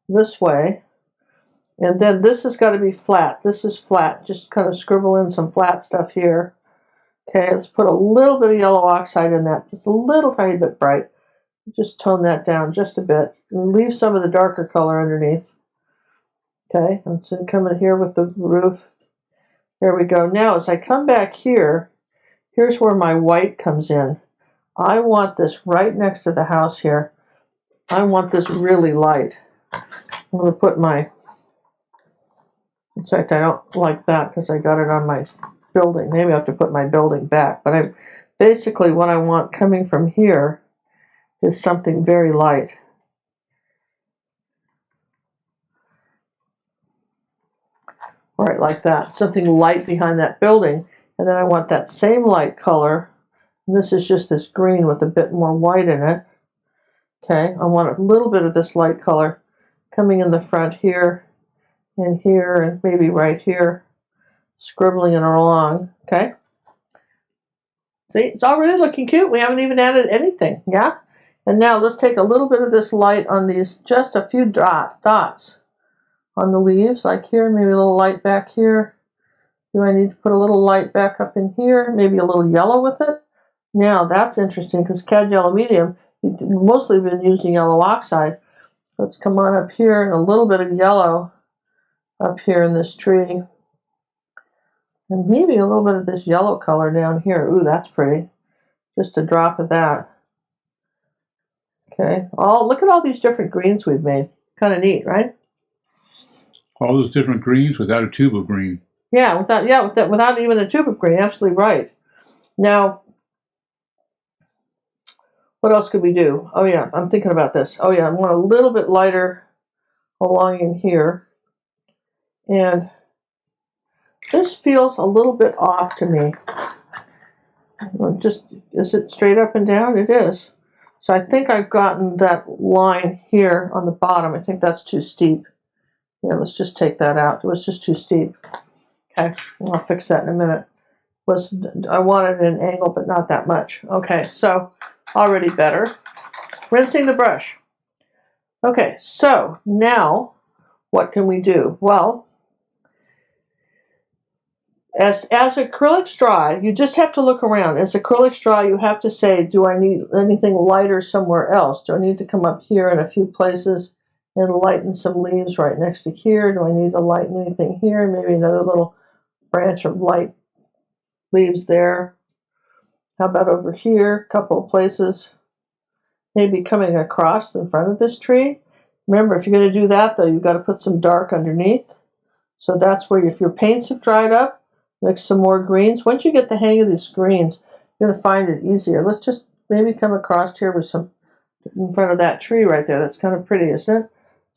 this way. And then this has got to be flat. This is flat. Just kind of scribble in some flat stuff here. Okay, let's put a little bit of yellow oxide in that. Just a little tiny bit bright. Just tone that down just a bit. And leave some of the darker color underneath. Okay, I'm just coming here with the roof. There we go. Now, as I come back here, here's where my white comes in. I want this right next to the house here. I want this really light. I'm going to put my... In fact, I don't like that because I got it on my building. Maybe I have to put my building back. But basically what I want coming from here is something very light. All right, like that. Something light behind that building. And then I want that same light color. And this is just this green with a bit more white in it. Okay, I want a little bit of this light color coming in the front here and here and maybe right here. Scribbling it along. Okay. See, it's already looking cute. We haven't even added anything. Yeah? And now let's take a little bit of this light on these, just a few dots on the leaves, like here, maybe a little light back here. Do I need to put a little light back up in here? Maybe a little yellow with it? Now, that's interesting because CAD Yellow Medium, you've mostly been using yellow oxide. Let's come on up here and a little bit of yellow up here in this tree. And maybe a little bit of this yellow color down here. Ooh, that's pretty. Just a drop of that. Okay. Oh, look at all these different greens we've made. Kind of neat, right? All those different greens without a tube of green. Yeah, without even a tube of green. Absolutely right. Now, what else could we do? Oh yeah, I'm thinking about this. Oh yeah, I want a little bit lighter along in here. And this feels a little bit off to me. Is it straight up and down? It is. So I think I've gotten that line here on the bottom. I think that's too steep. Yeah, let's just take that out. It was just too steep. Okay, I'll fix that in a minute. I wanted an angle, but not that much. Okay, so already better. Rinsing the brush. Okay, so now what can we do? Well, as acrylics dry, you just have to look around. As acrylics dry, you have to say, do I need anything lighter somewhere else? Do I need to come up here in a few places and lighten some leaves right next to here? Do I need to lighten anything here? Maybe another little branch of light leaves there. How about over here? A couple of places. Maybe coming across in front of this tree. Remember, if you're going to do that, though, you've got to put some dark underneath. So that's where, if your paints have dried up, mix some more greens. Once you get the hang of these greens, you're going to find it easier. Let's just maybe come across here with some in front of that tree right there. That's kind of pretty, isn't it?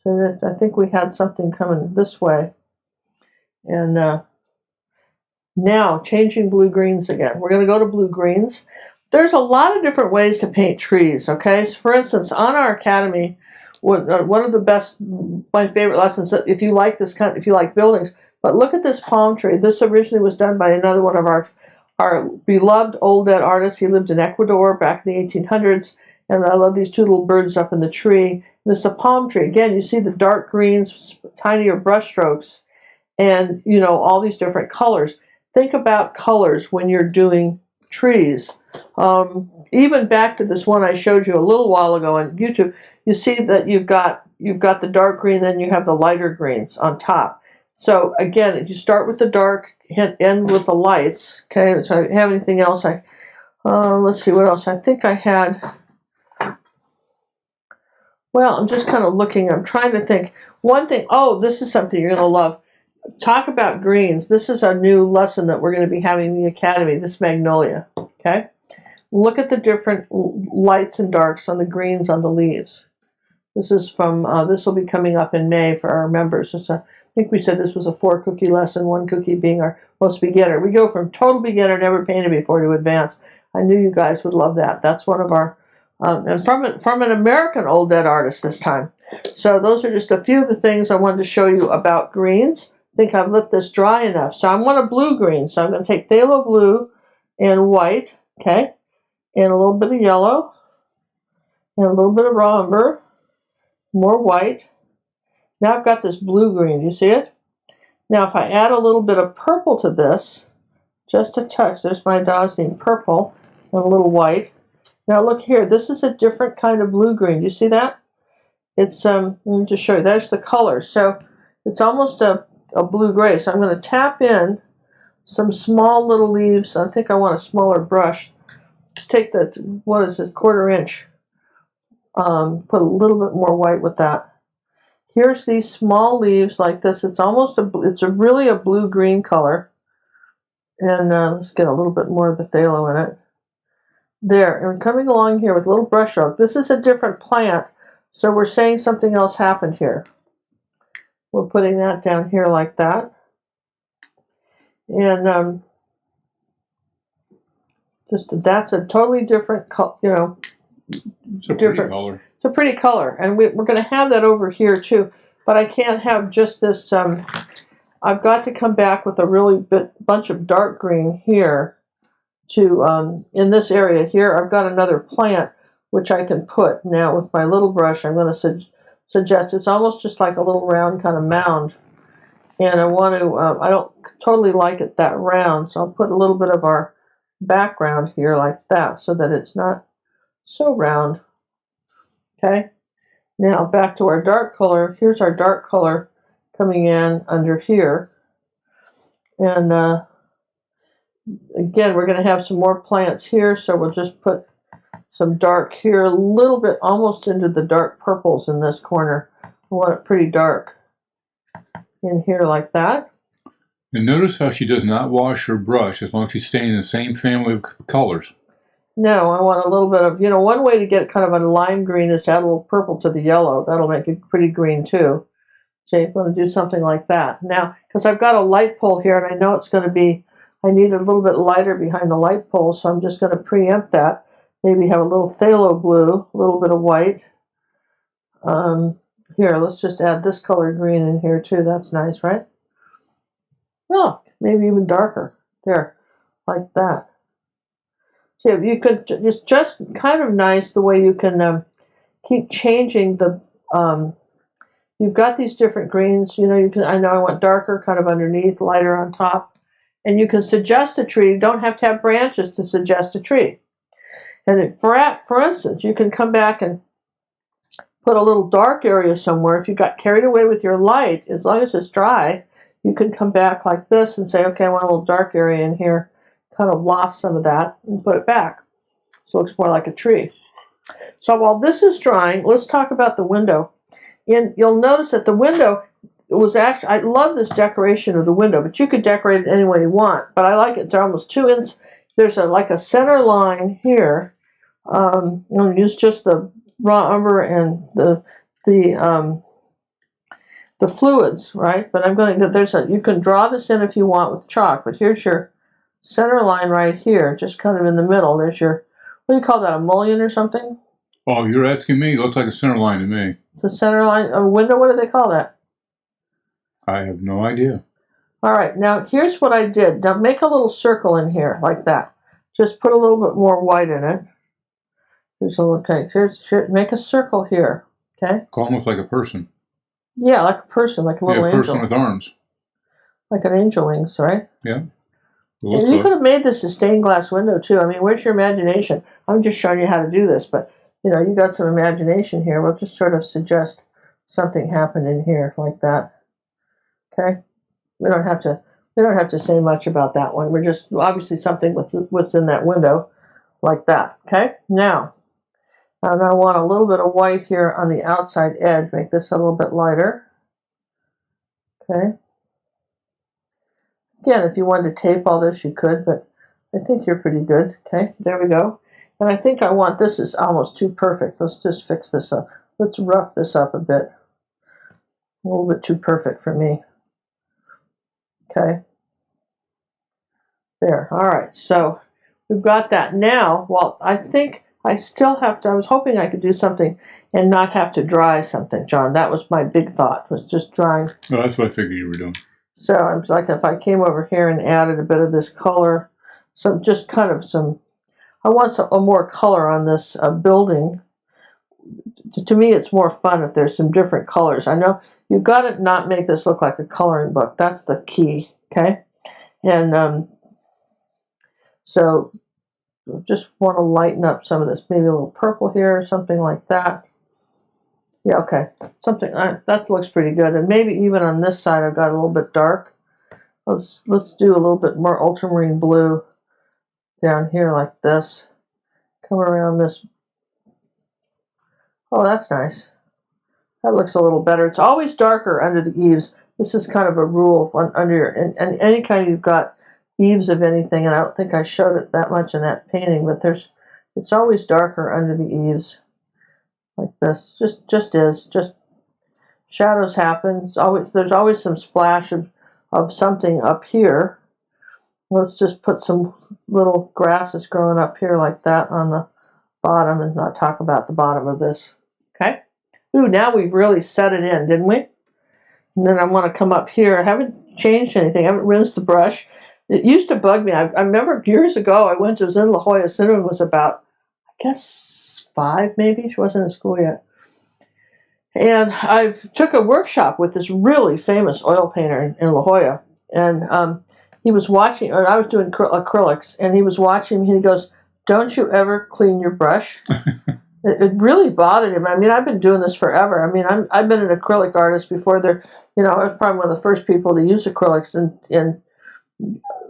So I think we had something coming this way. And now, changing blue-greens again. We're going to go to blue-greens. There's a lot of different ways to paint trees, okay? So for instance, on our academy, one of the my favorite lessons, if you like this if you like buildings, but look at this palm tree. This originally was done by another one of our beloved old dead artist. He lived in Ecuador back in the 1800s, and I love these two little birds up in the tree. This is a palm tree. Again, you see the dark greens, tinier brush strokes, and you know, all these different colors. Think about colors when you're doing trees. Even back to this one I showed you a little while ago on YouTube, you see that you've got the dark green, then you have the lighter greens on top. So again, if you start with the dark, end with the lights. Okay, so I have anything else? Let's see what else. I think I had. Well, I'm just kind of looking. I'm trying to think. One thing. Oh, this is something you're going to love. Talk about greens. This is a new lesson that we're going to be having in the Academy. This magnolia. Okay. Look at the different lights and darks on the greens on the leaves. This is from. This will be coming up in May for our members. I think we said this was a 4-cookie lesson. 1 cookie being our most beginner. We go from total beginner, never painted before, to advanced. I knew you guys would love that. That's one of our. And from an American old dead artist this time. So those are just a few of the things I wanted to show you about greens. I think I've let this dry enough. So I want a blue green. So I'm going to take phthalo blue and white, okay, and a little bit of yellow, and a little bit of raw umber, more white. Now I've got this blue green. Do you see it? Now if I add a little bit of purple to this, just a touch, there's my Dazzling purple, and a little white. Now look here, this is a different kind of blue-green. Do you see that? It's, let me just show you, there's the color. So it's almost a blue-gray. So I'm going to tap in some small little leaves. I think I want a smaller brush. Just take the, what is it, 1/4 inch. Put a little bit more white with that. Here's these small leaves like this. It's almost really a blue-green color. And let's get a little bit more of the phthalo in it. There, and coming along here with a little brush stroke. This is a different plant, so we're saying something else happened here. We're putting that down here like that. And that's a totally different, you know, it's a pretty color. It's a pretty color, and we're going to have that over here too. But I can't have just this. I've got to come back with a really bunch of dark green here. To in this area here, I've got another plant which I can put now with my little brush. I'm going to suggest it's almost just like a little round kind of mound, and I want to. I don't totally like it that round, so I'll put a little bit of our background here like that, so that it's not so round. Okay. Now back to our dark color. Here's our dark color coming in under here, and. Again, we're going to have some more plants here, so we'll just put some dark here, a little bit almost into the dark purples in this corner. I want it pretty dark in here like that. And notice how she does not wash her brush as long as she's staying in the same family of colors. No, I want a little bit of, you know, one way to get kind of a lime green is to add a little purple to the yellow. That'll make it pretty green too. So you want to do something like that. Now, because I've got a light pole here, and I know it's going to be, I need a little bit lighter behind the light pole, so I'm just going to preempt that. Maybe have a little phthalo blue, a little bit of white. Here, let's just add this color green in here too. That's nice, right? Oh, maybe even darker. There, like that. So you could, it's just kind of nice the way you can keep changing the, you've got these different greens, you know, you can, I know I want darker kind of underneath, lighter on top. And you can suggest a tree. You don't have to have branches to suggest a tree. And for instance, you can come back and put a little dark area somewhere. If you got carried away with your light, as long as it's dry, you can come back like this and say, okay, I want a little dark area in here. Kind of lost some of that and put it back. So it looks more like a tree. So while this is drying, let's talk about the window. And you'll notice that the window, it was actually, I love this decoration of the window, but you could decorate it any way you want. But I like it. It's almost 2 inches. There's like a center line here. I'm going to use just the raw umber and the fluids, right? But I'm going to, you can draw this in if you want with chalk, but here's your center line right here, just kind of in the middle. There's your, what do you call that, emollient or something? Oh, you're asking me? It looks like a center line to me. The center line, a window, what do they call that? I have no idea. All right, now here's what I did. Now make a little circle in here like that. Just put a little bit more white in it. Here's a little, okay, make a circle here, okay? Almost like a person. Yeah, like a person, like a little Yeah, a person angel. with arms. Like an angel wings, right? Yeah. And you could have made this a stained glass window too. I mean, where's your imagination? I'm just showing you how to do this, but you know, you got some imagination here. We'll just sort of suggest something happened in here like that. Okay? We don't have to say much about that one. We're just obviously something with what's in that window like that. Okay? Now, I want a little bit of white here on the outside edge. Make this a little bit lighter. Okay? Again, if you wanted to tape all this, you could, but I think you're pretty good. Okay, there we go. And I think I want this is almost too perfect. Let's just fix this up. Let's rough this up a bit. A little bit too perfect for me. Okay. There. All right. So we've got that. Now, well, I think I still have to, I was hoping I could do something and not have to dry something, John. That was my big thought, was just drying. Oh, that's what I figured you were doing. So I'm like, if I came over here and added a bit of this color, some just kind of some, I want a more color on this building. To me, it's more fun if there's some different colors. I know you've got to not make this look like a coloring book. That's the key, okay? And so just want to lighten up some of this. Maybe a little purple here or something like that. Yeah, okay. Something that looks pretty good. And maybe even on this side, I've got a little bit dark. Let's do a little bit more ultramarine blue down here like this. Come around this. Oh, that's nice. That looks a little better. It's always darker under the eaves. This is kind of a rule under your, and any kind you've got eaves of anything, and I don't think I showed it that much in that painting, but it's always darker under the eaves. Like this, just shadows happen. There's always some splash of something up here. Let's just put some little grasses growing up here like that on the bottom, and not talk about the bottom of this. Okay. Ooh, now we've really set it in, didn't we? And then I want to come up here. I haven't changed anything. I haven't rinsed the brush. It used to bug me. I remember years ago I went to in La Jolla. Cinnamon was about, I guess, 5 maybe. She wasn't in school yet. And I took a workshop with this really famous oil painter in La Jolla. And he was watching, and I was doing acrylics, and he was watching me, and he goes, "Don't you ever clean your brush?" It really bothered him. I mean, I've been doing this forever. I mean, I've been an acrylic artist before. There, you know, I was probably one of the first people to use acrylics,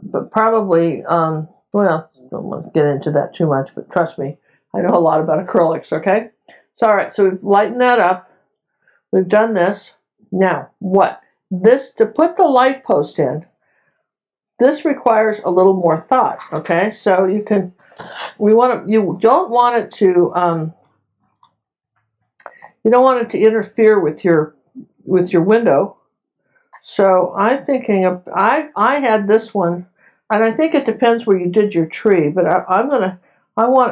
but probably, well, don't want to get into that too much, but trust me, I know a lot about acrylics, okay? So, all right, so we've lightened that up. We've done this. Now, what? This, to put the light post in, this requires a little more thought, okay? So you can, you don't want it to, you don't want it to interfere with your window. So I'm thinking of, I had this one, and I think it depends where you did your tree, but I want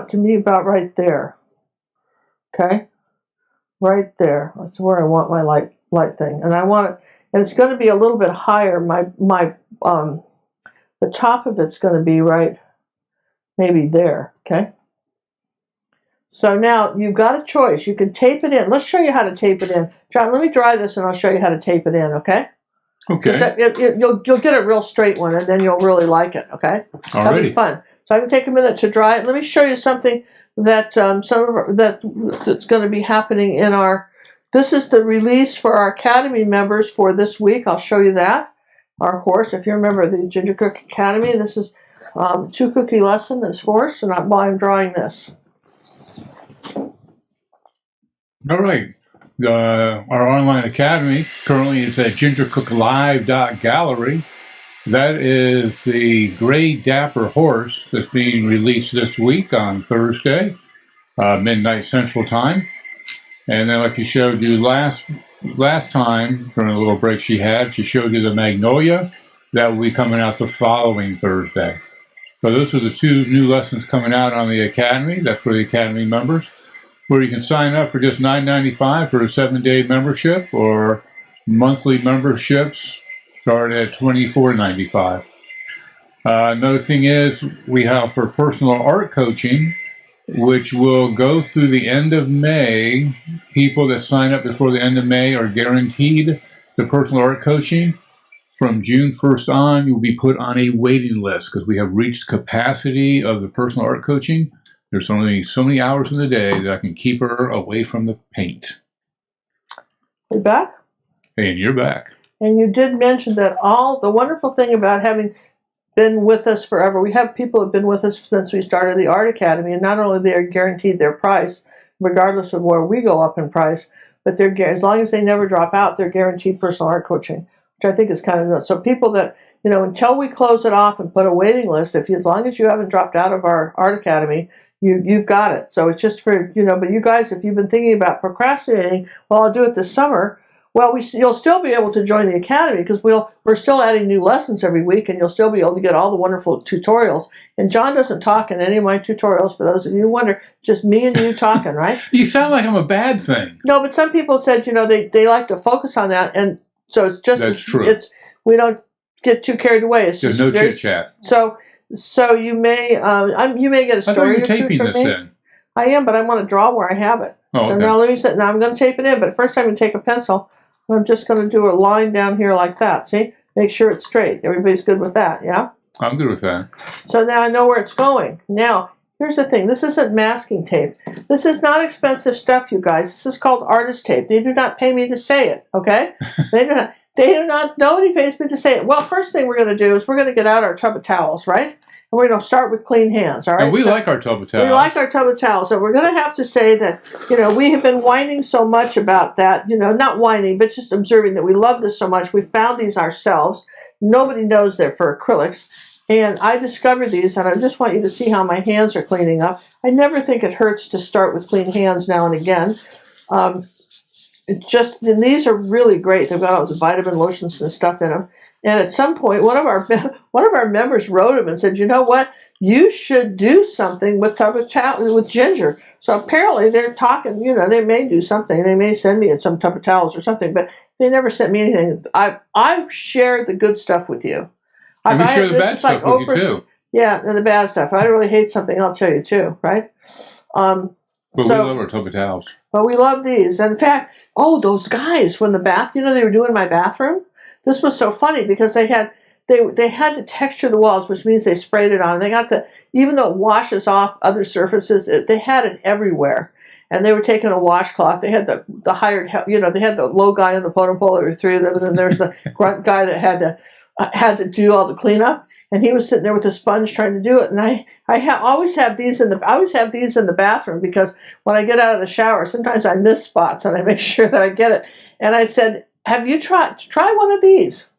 it to be about right there. Okay? Right there. That's where I want my light thing. And I want it, and it's going to be a little bit higher. The top of it's going to be right maybe there. Okay? So now you've got a choice. You can tape it in. Let's show you how to tape it in. John, let me dry this and I'll show you how to tape it in, okay? Okay. You'll get a real straight one, and then you'll really like it, okay? That'll be fun. So I can take a minute to dry it. Let me show you something that that's going to be happening in our, this is the release for our Academy members for this week. I'll show you that. Our horse, if you remember the Ginger Cook Academy, this is 2 cookie lesson, this horse, and while I'm drawing this. All right. Our online academy currently is at gingercooklive.gallery. That is the Gray Dapper horse that's being released this week on Thursday, midnight Central Time. And then, like she showed you last time during a little break she had, she showed you the Magnolia. That will be coming out the following Thursday. So those are the 2 new lessons coming out on the academy. That's for the academy members, where you can sign up for just $9.95 for a 7-day membership, or monthly memberships start at $24.95. Another thing is we have for personal art coaching, which will go through the end of May. People that sign up before the end of May are guaranteed the personal art coaching. From June 1st on, you'll be put on a waiting list because we have reached capacity of the personal art coaching. There's only so many hours in the day that I can keep her away from the paint. You back? And you're back. And you did mention that all the wonderful thing about having been with us forever, we have people who have been with us since we started the Art Academy, and not only they're guaranteed their price, regardless of where we go up in price, but they're as long as they never drop out, they're guaranteed personal art coaching, which I think is kind of nuts. So people that, you know, until we close it off and put a waiting list, if you, as long as you haven't dropped out of our Art Academy, you've got it. So it's just for, you know, but you guys, if you've been thinking about procrastinating, well, I'll do it this summer. Well, you'll still be able to join the Academy because we're still adding new lessons every week, and you'll still be able to get all the wonderful tutorials. And John doesn't talk in any of my tutorials, for those of you who wonder, just me and you talking, right? You sound like I'm a bad thing. No, but some people said, you know, they like to focus on that, and so it's just, that's true. We don't get too carried away. It's There's just no chit chat. So you may get a story. I thought you were taping this in. I am, but I want to draw where I have it. Oh, so okay. now I'm going to tape it in, but first I'm going to take a pencil. I'm just going to do a line down here like that. See? Make sure it's straight. Everybody's good with that, yeah? I'm good with that. So now I know where it's going. Now, here's the thing. This isn't masking tape. This is not expensive stuff, you guys. This is called artist tape. They do not pay me to say it, okay? They do not, nobody pays me to say it. Well, first thing we're going to do is we're going to get out our tub of towels, right? And we're going to start with clean hands, all right? And we like our tub of towels. We like our tub of towels. So we're going to have to say that, you know, we have been whining so much about that, you know, not whining, but just observing that we love this so much. We found these ourselves. Nobody knows they're for acrylics. And I discovered these, and I just want you to see how my hands are cleaning up. I never think it hurts to start with clean hands now and again. It's just, and these are really great. They've got all the vitamin lotions and stuff in them. And at some point, one of our members wrote him and said, you know what? You should do something with with ginger. So apparently they're talking, you know, they may do something. They may send me some tub of towels or something, but they never sent me anything. I've shared the good stuff with you. And we share the bad stuff with you too. Yeah, and the bad stuff. If I really hate something, I'll tell you too, right? But we love our tub of towels. But we love these. And in fact, those guys from the bath, you know, they were doing my bathroom. This was so funny because they had to texture the walls, which means they sprayed it on. They got even though it washes off other surfaces, they had it everywhere. And they were taking a washcloth. They had the hired help, you know, they had the low guy in the totem pole. There were three of them, and then there's the grunt guy that had to do all the cleanup. And he was sitting there with a sponge trying to do it. And I always have these in the bathroom because when I get out of the shower, sometimes I miss spots and I make sure that I get it. And I said, have you try one of these?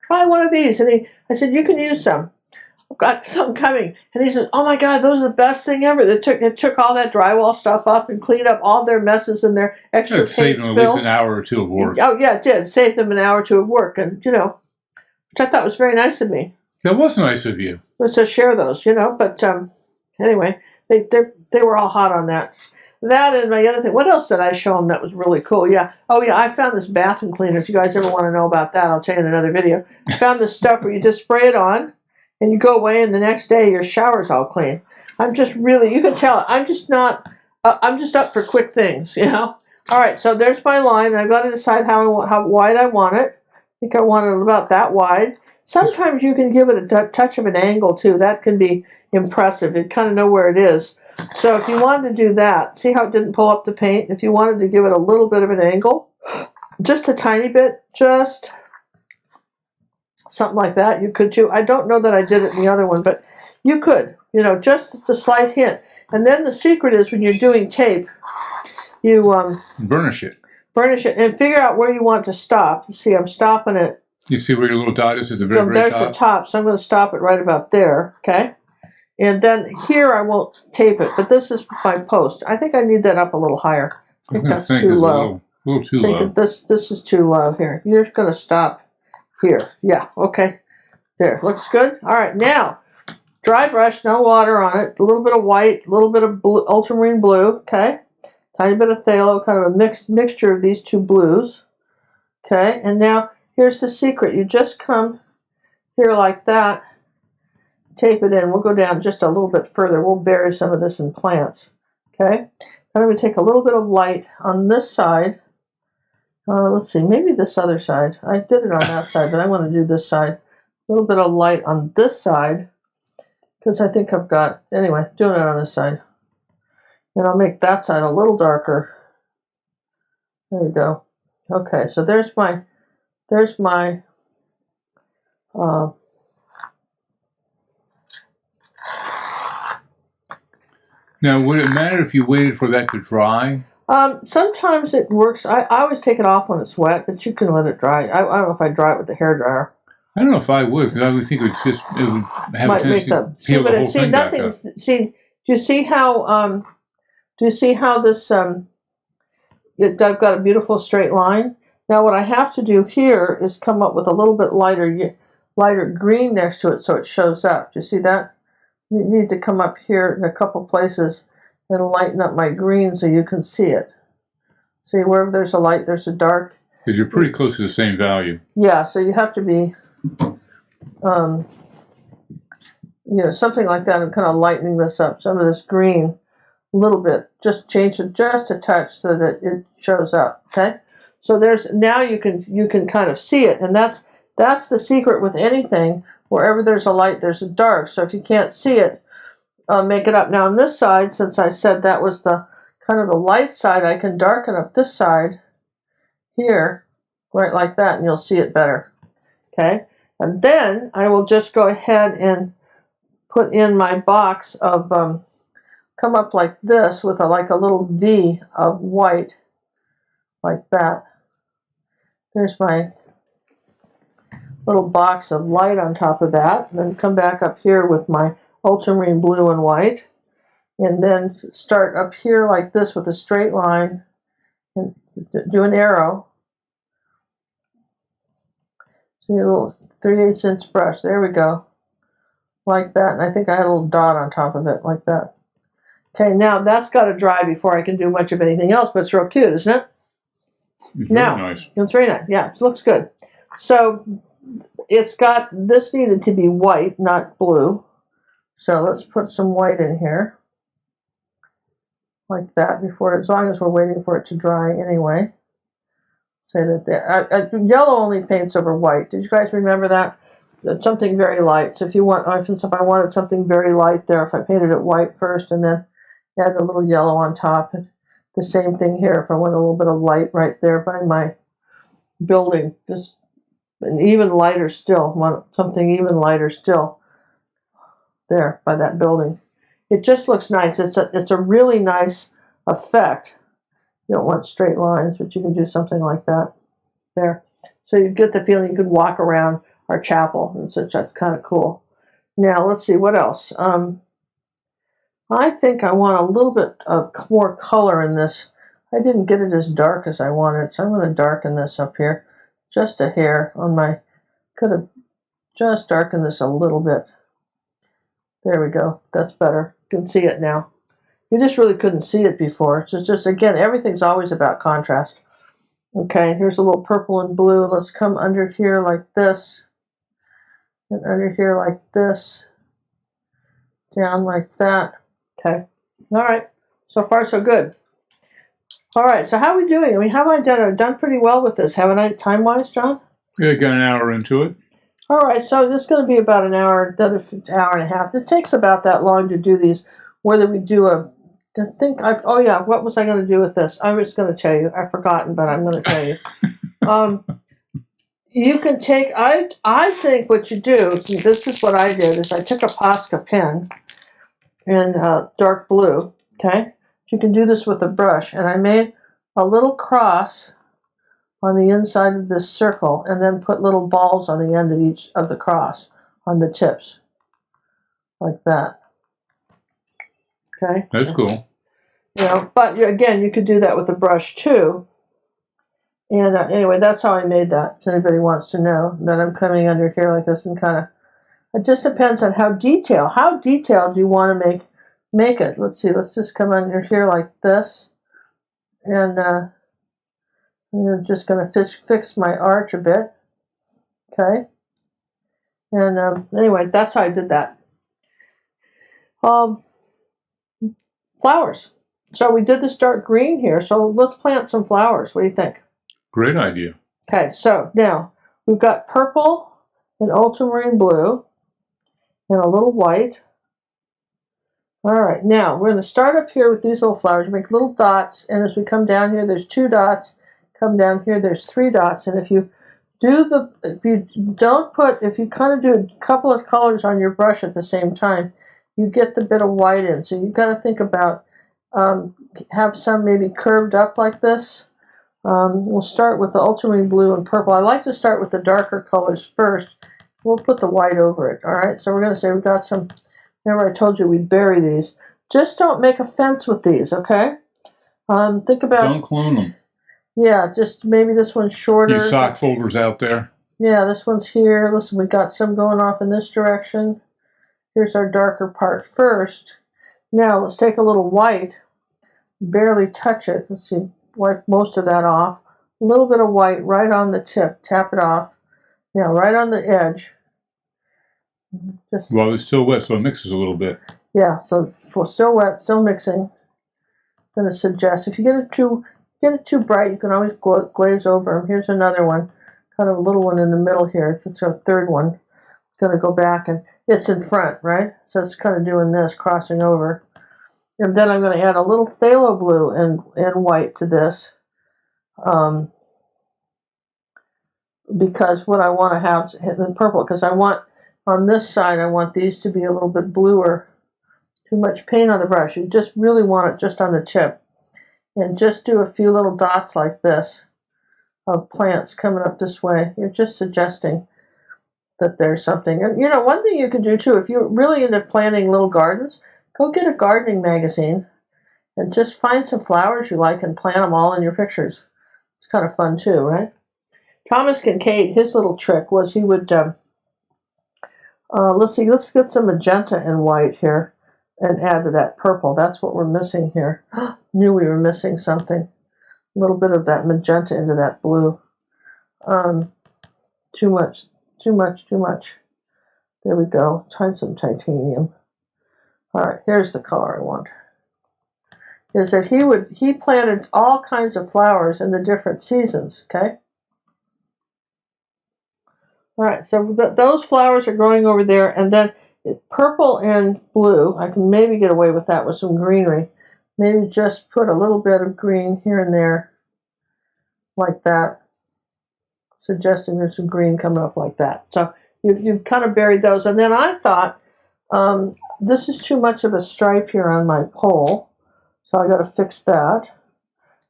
Try one of these. And I said, you can use some. I've got some coming. And he says, oh my God, those are the best thing ever. It took all that drywall stuff up and cleaned up all their messes and their extra paint saved them spills. at least an hour or two of work. Oh yeah, it did. Saved them an hour or two of work. And, you know, which I thought was very nice of me. That was nice of you. Let's just share those, you know. But anyway, they were all hot on that. That and my other thing. What else did I show them that was really cool? Yeah. Oh, yeah, I found this bathroom cleaner. If you guys ever want to know about that, I'll tell you in another video. I found this stuff where you just spray it on, and you go away, and the next day your shower's all clean. I'm just really, you can tell, I'm just up for quick things, you know. All right, so there's my line. I've got to decide how wide I want it. I think I want it about that wide. Sometimes you can give it a touch of an angle, too. That can be impressive. You kind of know where it is. So if you wanted to do that, see how it didn't pull up the paint? If you wanted to give it a little bit of an angle, just a tiny bit, just something like that, you could too. I don't know that I did it in the other one, but you could, you know, just the slight hint. And then the secret is when you're doing tape, you burnish it. Burnish it and figure out where you want to stop. You see, I'm stopping it. You see where your little dot is at the very top? There's the top, so I'm going to stop it right about there, okay? And then here I won't tape it, but this is my post. I think I need that up a little higher. I think that's too low. A little too low. This is too low here. You're going to stop here. Yeah, okay. There, looks good. All right, now, dry brush, no water on it. A little bit of white, a little bit of blue, ultramarine blue, okay? Tiny bit of phthalo, kind of a mixture of these two blues. Okay, and now here's the secret. You just come here like that, tape it in. We'll go down just a little bit further. We'll bury some of this in plants. Okay? Then I'm going to take a little bit of light on this side. Let's see, maybe this other side. I did it on that side, but I want to do this side. A little bit of light on this side, because I think I've got, anyway, doing it on this side. And I'll make that side a little darker. There we go. Okay, so there's my Now, would it matter if you waited for that to dry? sometimes it works. I always take it off when it's wet, but you can let it dry. I don't know if I dry it with the hairdryer. I don't know if I would, because I would think it would have a tendency to peel the whole thing back up. See, do you see how this I've got a beautiful straight line. Now what I have to do here is come up with a little bit lighter green next to it so it shows up. Do you see that? You need to come up here in a couple places and lighten up my green so you can see it. See, wherever there's a light, there's a dark. Because you're pretty close to the same value. Yeah, so you have to be, something like that. I'm kind of lightening this up, some of this green, a little bit. Just change it just a touch so that it shows up. Okay, so now you can kind of see it, and that's the secret with anything. Wherever there's a light, there's a dark. So if you can't see it, make it up. Now on this side, since I said that was the kind of the light side, I can darken up this side here, right like that, and you'll see it better. Okay, and then I will just go ahead and put in my box of come up like this with a little V of white, like that. There's my little box of light on top of that, and then come back up here with my ultramarine blue and white, and then start up here like this with a straight line and do an arrow. See a little 3/8 inch brush. There we go, like that. And I think I had a little dot on top of it, like that. Okay, now that's got to dry before I can do much of anything else, but it's real cute, isn't it? It's very nice. It's very nice. Yeah, it looks good. So it's got, this needed to be white, not blue. So let's put some white in here, like that, before, as long as we're waiting for it to dry anyway. Say that there. Yellow only paints over white. Did you guys remember that? That's something very light. So if you want, if I wanted something very light there, if I painted it white first and then add a little yellow on top, the same thing here. If I want a little bit of light right there by my building, just an even lighter still, want something even lighter still there by that building. It just looks nice. It's a really nice effect. You don't want straight lines, but you can do something like that there. So you get the feeling you could walk around our chapel, and such. That's kind of cool. Now let's see what else. I think I want a little bit of more color in this. I didn't get it as dark as I wanted, so I'm going to darken this up here just a hair on my. Could have just darkened this a little bit. There we go. That's better. You can see it now. You just really couldn't see it before. So just, again, everything's always about contrast. Okay, here's a little purple and blue. Let's come under here like this. And under here like this. Down like that. Okay. All right. So far, so good. All right. So how are we doing? I mean, how have I done? I've done pretty well with this, haven't I, time-wise, John? Yeah, got an hour into it. All right. So this is going to be about an hour, another hour and a half. It takes about that long to do these. Whether we do oh yeah, what was I going to do with this? I was going to tell you. I've forgotten, but I'm going to tell you. You can take, I think what you do, this is what I did, is I took a Posca pen in dark blue, okay? You can do this with a brush, and I made a little cross on the inside of this circle, and then put little balls on the end of each of the cross, on the tips, like that. Okay? That's cool. You know, but again, you could do that with a brush too. And anyway, that's how I made that. If anybody wants to know, that I'm coming under here like this and kind of. It just depends on how detailed. How detailed do you want to make it? Let's see. Let's just come under here like this, and I'm just going to fix my arch a bit. Okay. And anyway, that's how I did that. Flowers. So we did this dark green here. So let's plant some flowers. What do you think? Great idea. Okay, so now we've got purple and ultramarine blue and a little white. All right, now we're going to start up here with these little flowers, make little dots, and as we come down here, there's 2 dots. Come down here, there's 3 dots, and if you kind of do a couple of colors on your brush at the same time, you get the bit of white in. So you've got to think about have some maybe curved up like this. We'll start with the ultramarine blue and purple. I like to start with the darker colors first. We'll put the white over it. All right, so we're going to say we've got some. Remember, I told you we'd bury these. Just don't make a fence with these, okay? Think about. Don't clone them. Yeah, just maybe this one's shorter. These sock folders out there. Yeah, this one's here. Listen, we got some going off in this direction. Here's our darker part first. Now let's take a little white, barely touch it. Let's see, wipe most of that off. A little bit of white right on the tip. Tap it off. Yeah, right on the edge. Well, it's still wet, so it mixes a little bit. Yeah, so it's still wet, still mixing. I'm going to suggest if you get it too bright, you can always glaze over them. Here's another one, kind of a little one in the middle here. It's our third one. Going to go back, and it's in front, right? So it's kind of doing this, crossing over. And then I'm going to add a little phthalo blue and white to this, because what I want to have in purple, because I want on this side, I want these to be a little bit bluer. Too much paint on the brush. You just really want it just on the tip. And just do a few little dots like this of plants coming up this way. You're just suggesting that there's something. And you know, one thing you can do too, if you're really into planting little gardens, go get a gardening magazine and just find some flowers you like and plant them all in your pictures. It's kind of fun too, right? Thomas Kincaid, his little trick was he would, let's get some magenta and white here and add to that purple. That's what we're missing here. Knew we were missing something. A little bit of that magenta into that blue. Too much. There we go. Try some titanium. All right, here's the color I want. Is that he planted all kinds of flowers in the different seasons, okay? All right, so those flowers are growing over there, and then purple and blue, I can maybe get away with that with some greenery. Maybe just put a little bit of green here and there, like that, suggesting there's some green coming up like that. So you've kind of buried those. And then I thought, this is too much of a stripe here on my pole, so I got to fix that.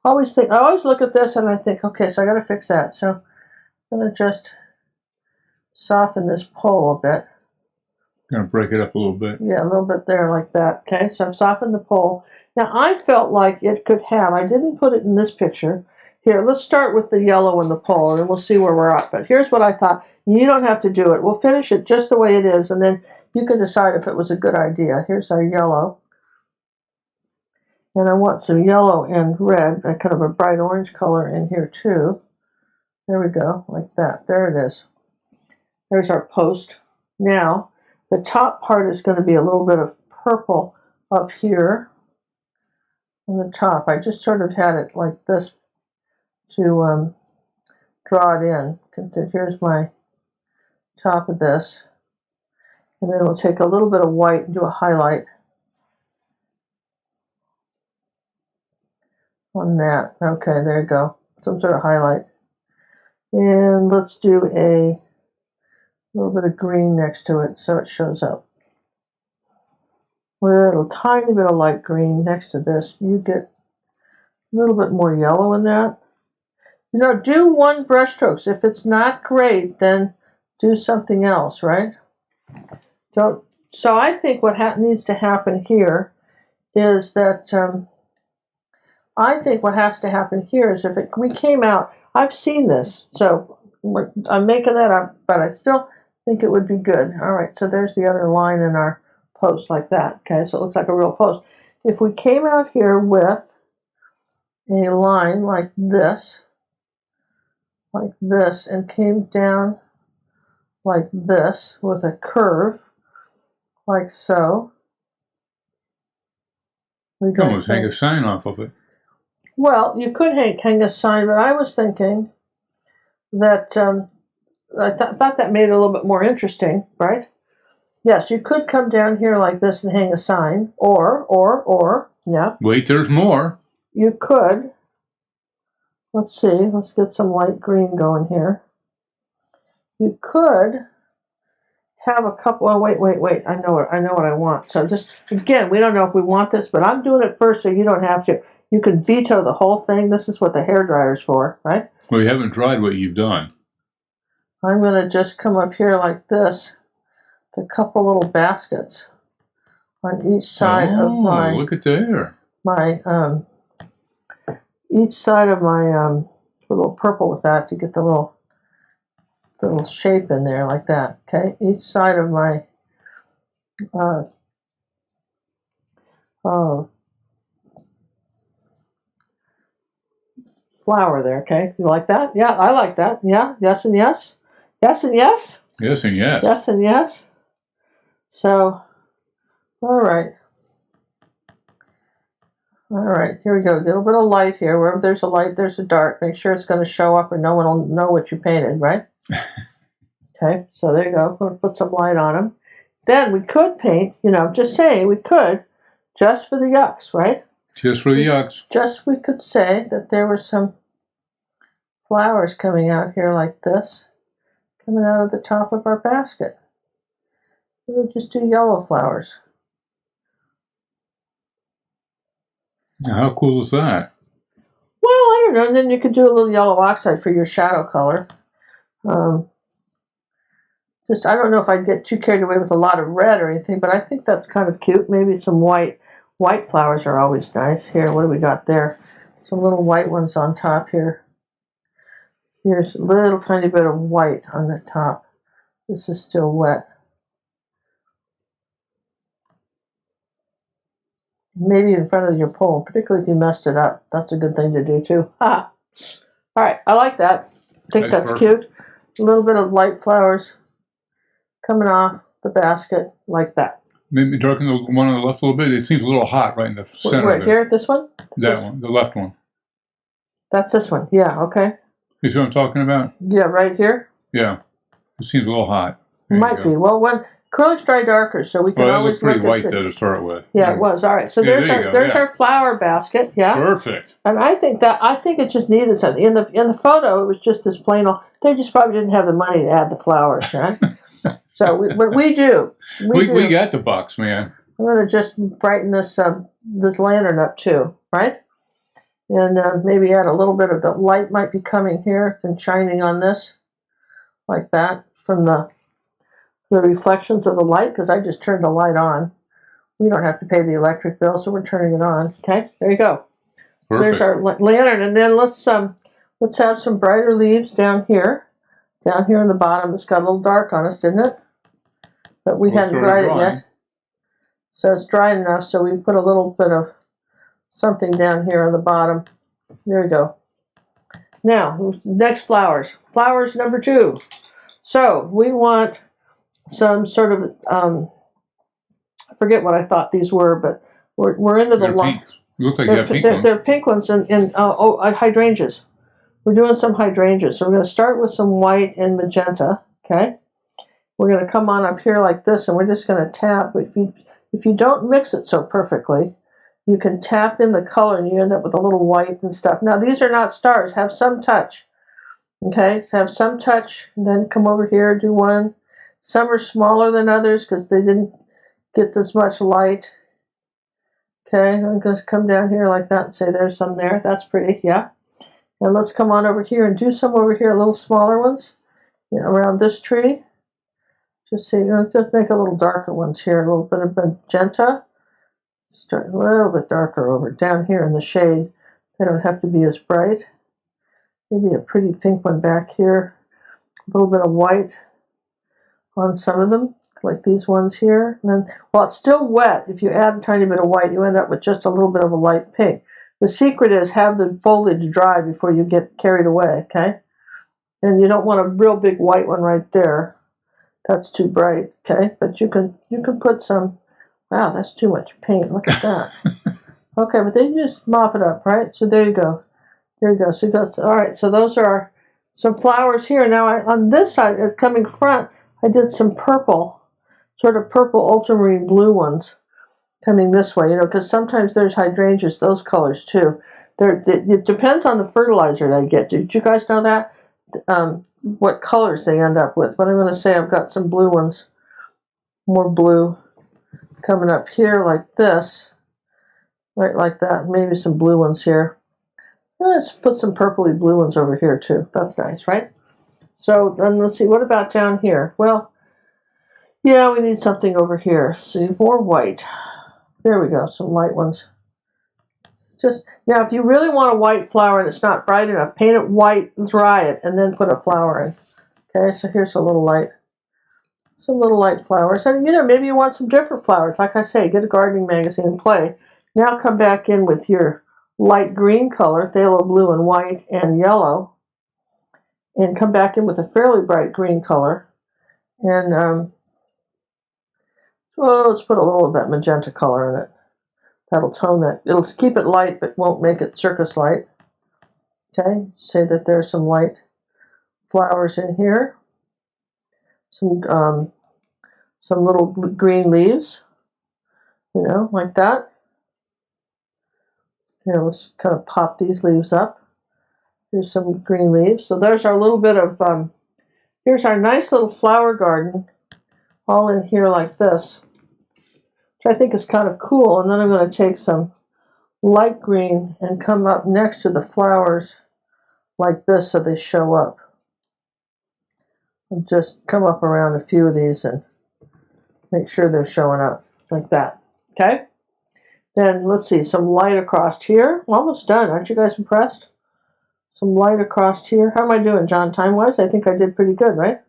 I always look at this and I think, okay, so I got to fix that. So I'm going to just soften this pole a bit. Gonna break it up a little bit. Yeah, a little bit there like that. Okay, so I've softened the pole. Now I felt like it could have, I didn't put it in this picture. Here, let's start with the yellow in the pole and then we'll see where we're at. But here's what I thought. You don't have to do it. We'll finish it just the way it is and then you can decide if it was a good idea. Here's our yellow. And I want some yellow and red, kind of a bright orange color in here too. There we go, like that. There it is. There's our post. Now, the top part is going to be a little bit of purple up here on the top. I just sort of had it like this to draw it in. Here's my top of this. And then we'll take a little bit of white and do a highlight on that. Okay, there you go. Some sort of highlight. And let's do a little bit of green next to it so it shows up. With a little tiny bit of light green next to this, you get a little bit more yellow in that. You know, do one brush strokes. If it's not great, then do something else, right? So I think what needs to happen here is that I think what has to happen here is if we came out, I've seen this, so I'm making that up, but I still think it would be good. All right, so there's the other line in our post like that. Okay, so it looks like a real post. If we came out here with a line like this, and came down like this with a curve, like so. You can almost hang a sign off of it. Well, you could hang a sign, but I was thinking that I thought that made it a little bit more interesting, right? Yes, you could come down here like this and hang a sign, or, yeah. Wait, there's more. You could. Let's see. Let's get some light green going here. You could have a couple. Oh, wait. I know what I want. So just again, we don't know if we want this, but I'm doing it first, so you don't have to. You can veto the whole thing. This is what the hairdryer is for, right? Well, you haven't tried what you've done. I'm going to just come up here like this, a couple little baskets on each side of my. Look at there. Each side of my a little purple with that to get the little shape in there like that. Okay, each side of my flower there. Okay, you like that? Yeah, I like that. Yeah, yes and yes, yes and yes, yes and yes, yes and yes. So, all right. All right, here we go. A little bit of light here. Wherever there's a light, there's a dark. Make sure it's going to show up or no one will know what you painted, right? Okay, so there you go. I'm going to put some light on them. Then we could paint, just saying we could, just for the yucks, right? Just for the yucks. Just we could say that there were some flowers coming out here like this, coming out of the top of our basket. We would just do yellow flowers. Now, how cool is that? Well, I don't know. And then you could do a little yellow oxide for your shadow color. I don't know if I'd get too carried away with a lot of red or anything, but I think that's kind of cute. Maybe some white. White flowers are always nice. Here, what do we got there? Some little white ones on top here. Here's a little tiny bit of white on the top. This is still wet. Maybe in front of your pole, particularly if you messed it up. That's a good thing to do too. All right, I like that. I think that's cute. A little bit of light flowers coming off the basket like that. Maybe darken the one on the left a little bit. It seems a little hot right in the center. Right here, this one? That one, the left one. That's this one. Yeah, okay. You see what I'm talking about? Yeah, right here? Yeah. It seems a little hot. Might be. Well, when acrylics dry darker, so we can always look at pretty white though to start with. Yeah, it was. All right. So there's our flower basket. Yeah. Perfect. And I think it just needed something. In the photo, it was just this plain old. They just probably didn't have the money to add the flowers, right? So we do. We got the bucks, man. I'm going to just brighten this lantern up too, right? And maybe add a little bit of the light might be coming here and shining on this, like that, from the reflections of the light, because I just turned the light on. We don't have to pay the electric bill, so we're turning it on. Okay, there you go. Perfect. There's our lantern, and then let's have some brighter leaves down here. Down here in the bottom, it's got a little dark on us, didn't it? But we hadn't dried it yet. So it's dry enough, so we put a little bit of something down here on the bottom. There we go. Now, next flowers. Flowers number 2. So we want some sort of, I forget what I thought these were, but we're into the pink. Look like you have pink ones. They're pink ones in hydrangeas. We're doing some hydrangeas. So we're going to start with some white and magenta, okay? We're going to come on up here like this, and we're just going to tap. If you don't mix it so perfectly, you can tap in the color, and you end up with a little white and stuff. Now, these are not stars. Have some touch, okay? So have some touch, and then come over here, do one. Some are smaller than others because they didn't get this much light. Okay, I'm going to come down here like that and say there's some there. That's pretty, yeah. And let's come on over here and do some over here, little smaller ones, around this tree. Just see, just make a little darker ones here, a little bit of magenta. Start a little bit darker over down here in the shade. They don't have to be as bright. Maybe a pretty pink one back here. A little bit of white on some of them, like these ones here. And then, while it's still wet, if you add a tiny bit of white, you end up with just a little bit of a light pink. The secret is have the foliage dry before you get carried away, okay? And you don't want a real big white one right there. That's too bright, okay? But you can put some. Wow, that's too much paint. Look at that. Okay, but then you just mop it up, right? So there you go. There you go. So you got, all right. So those are some flowers here. Now on this side, coming front, I did some purple, sort of purple ultramarine blue ones coming this way. You know, because sometimes there's hydrangeas, those colors too. It depends on the fertilizer they get. Did you guys know that? What colors they end up with. But I'm going to say I've got some blue ones, more blue coming up here like this, right like that. Maybe some blue ones here. Let's put some purpley blue ones over here too. That's nice, right? So then let's see, what about down here? Well, yeah, we need something over here. See, more white. There we go, some light ones. Just now, if you really want a white flower and it's not bright enough, paint it white, dry it, and then put a flower in. Okay, so here's a little light. Some little light flowers. And, you know, maybe you want some different flowers. Like I say, get a gardening magazine and play. Now come back in with your light green color, phthalo blue and white and yellow. And come back in with a fairly bright green color. And, well, let's put a little of that magenta color in it. That'll tone that. It'll keep it light, but won't make it circus light. Okay, say that there's some light flowers in here. Some little green leaves, you know, like that. Here, let's kind of pop these leaves up. Here's some green leaves. So there's our little bit of, here's our nice little flower garden, all in here like this, which I think is kind of cool. And then I'm going to take some light green and come up next to the flowers like this so they show up. And just come up around a few of these and make sure they're showing up like that. Okay? Then let's see, some light across here. Almost done. Aren't you guys impressed? Some light across here. How am I doing, John, time-wise? I think I did pretty good, right?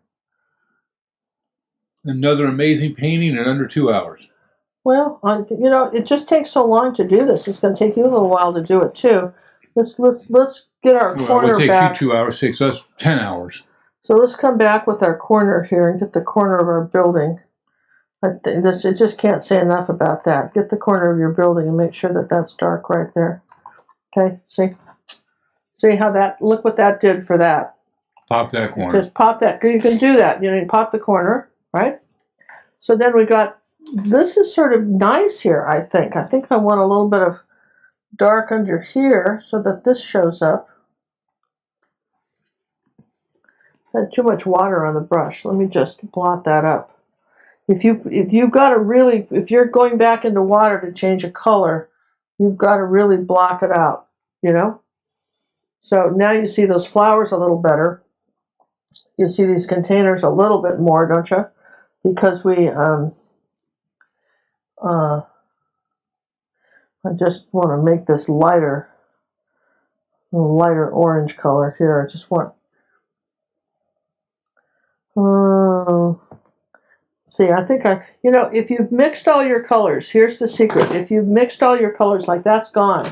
Another amazing painting in under 2 hours. Well, you know, it just takes so long to do this. It's going to take you a little while to do it too. Let's get our corner It will take back. you 2 hours, 6, that's 10 hours. So let's come back with our corner here and get the corner of our building. It just can't say enough about that. Get the corner of your building and make sure that that's dark right there. Okay, see how that, look what that did for that. Pop that corner. Just pop that, you can do that. You know, you pop the corner, right? So then we got, this is sort of nice here, I think. I think I want a little bit of dark under here so that this shows up. Had too much water on the brush. Let me just blot that up. If you've got to really, if you're going back into water to change a color, you've got to really block it out, you know? So now you see those flowers a little better. You see these containers a little bit more, don't you? Because we, I just want to make this lighter, a lighter orange color here. I just want, see, I think you know, if you've mixed all your colors, here's the secret. If you've mixed all your colors, like that's gone.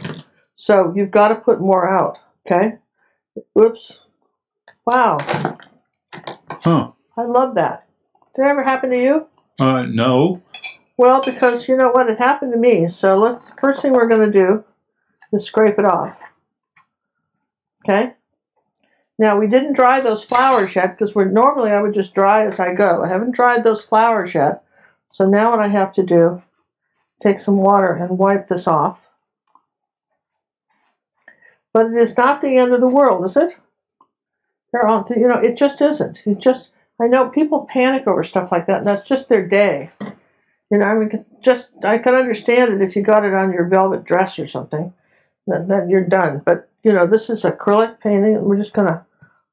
So you've got to put more out, okay? Oops. Wow. Huh. I love that. Did it ever happen to you? No. Well, because you know what, it happened to me. So first thing we're going to do is scrape it off. Okay? Now, we didn't dry those flowers yet because normally I would just dry as I go. I haven't dried those flowers yet. So now what I have to do, take some water and wipe this off. But it is not the end of the world, is it? You know, it just isn't. I know people panic over stuff like that, and that's just their day. You know, I mean, I can understand it if you got it on your velvet dress or something, then you're done. But, you know, this is acrylic painting, and we're just going to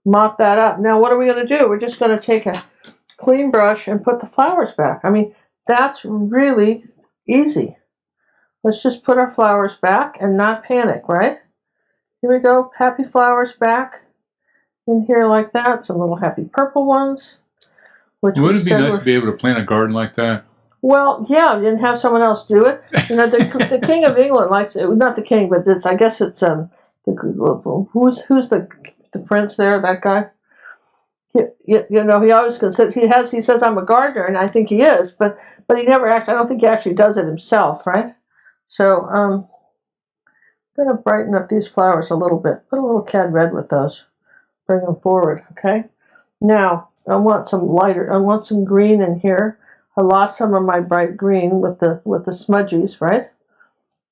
mop that up. Now, what are we going to do? We're just going to take a clean brush and put the flowers back. I mean, that's really easy. Let's just put our flowers back and not panic, right? Here we go, happy flowers back in here like that. Some little happy purple ones. Wouldn't it be nice to be able to plant a garden like that? Well, yeah, and have someone else do it. You know, the King of England likes it. Not the king, but I guess it's who's the prince there? That guy. you know, he always considers, he says I'm a gardener, and I think he is, but he never actually, I don't think he actually does it himself, right? So I'm going to brighten up these flowers a little bit. Put a little cad red with those. Bring them forward, okay? Now, I want some lighter, I want some green in here. I lost some of my bright green with the smudgies, right?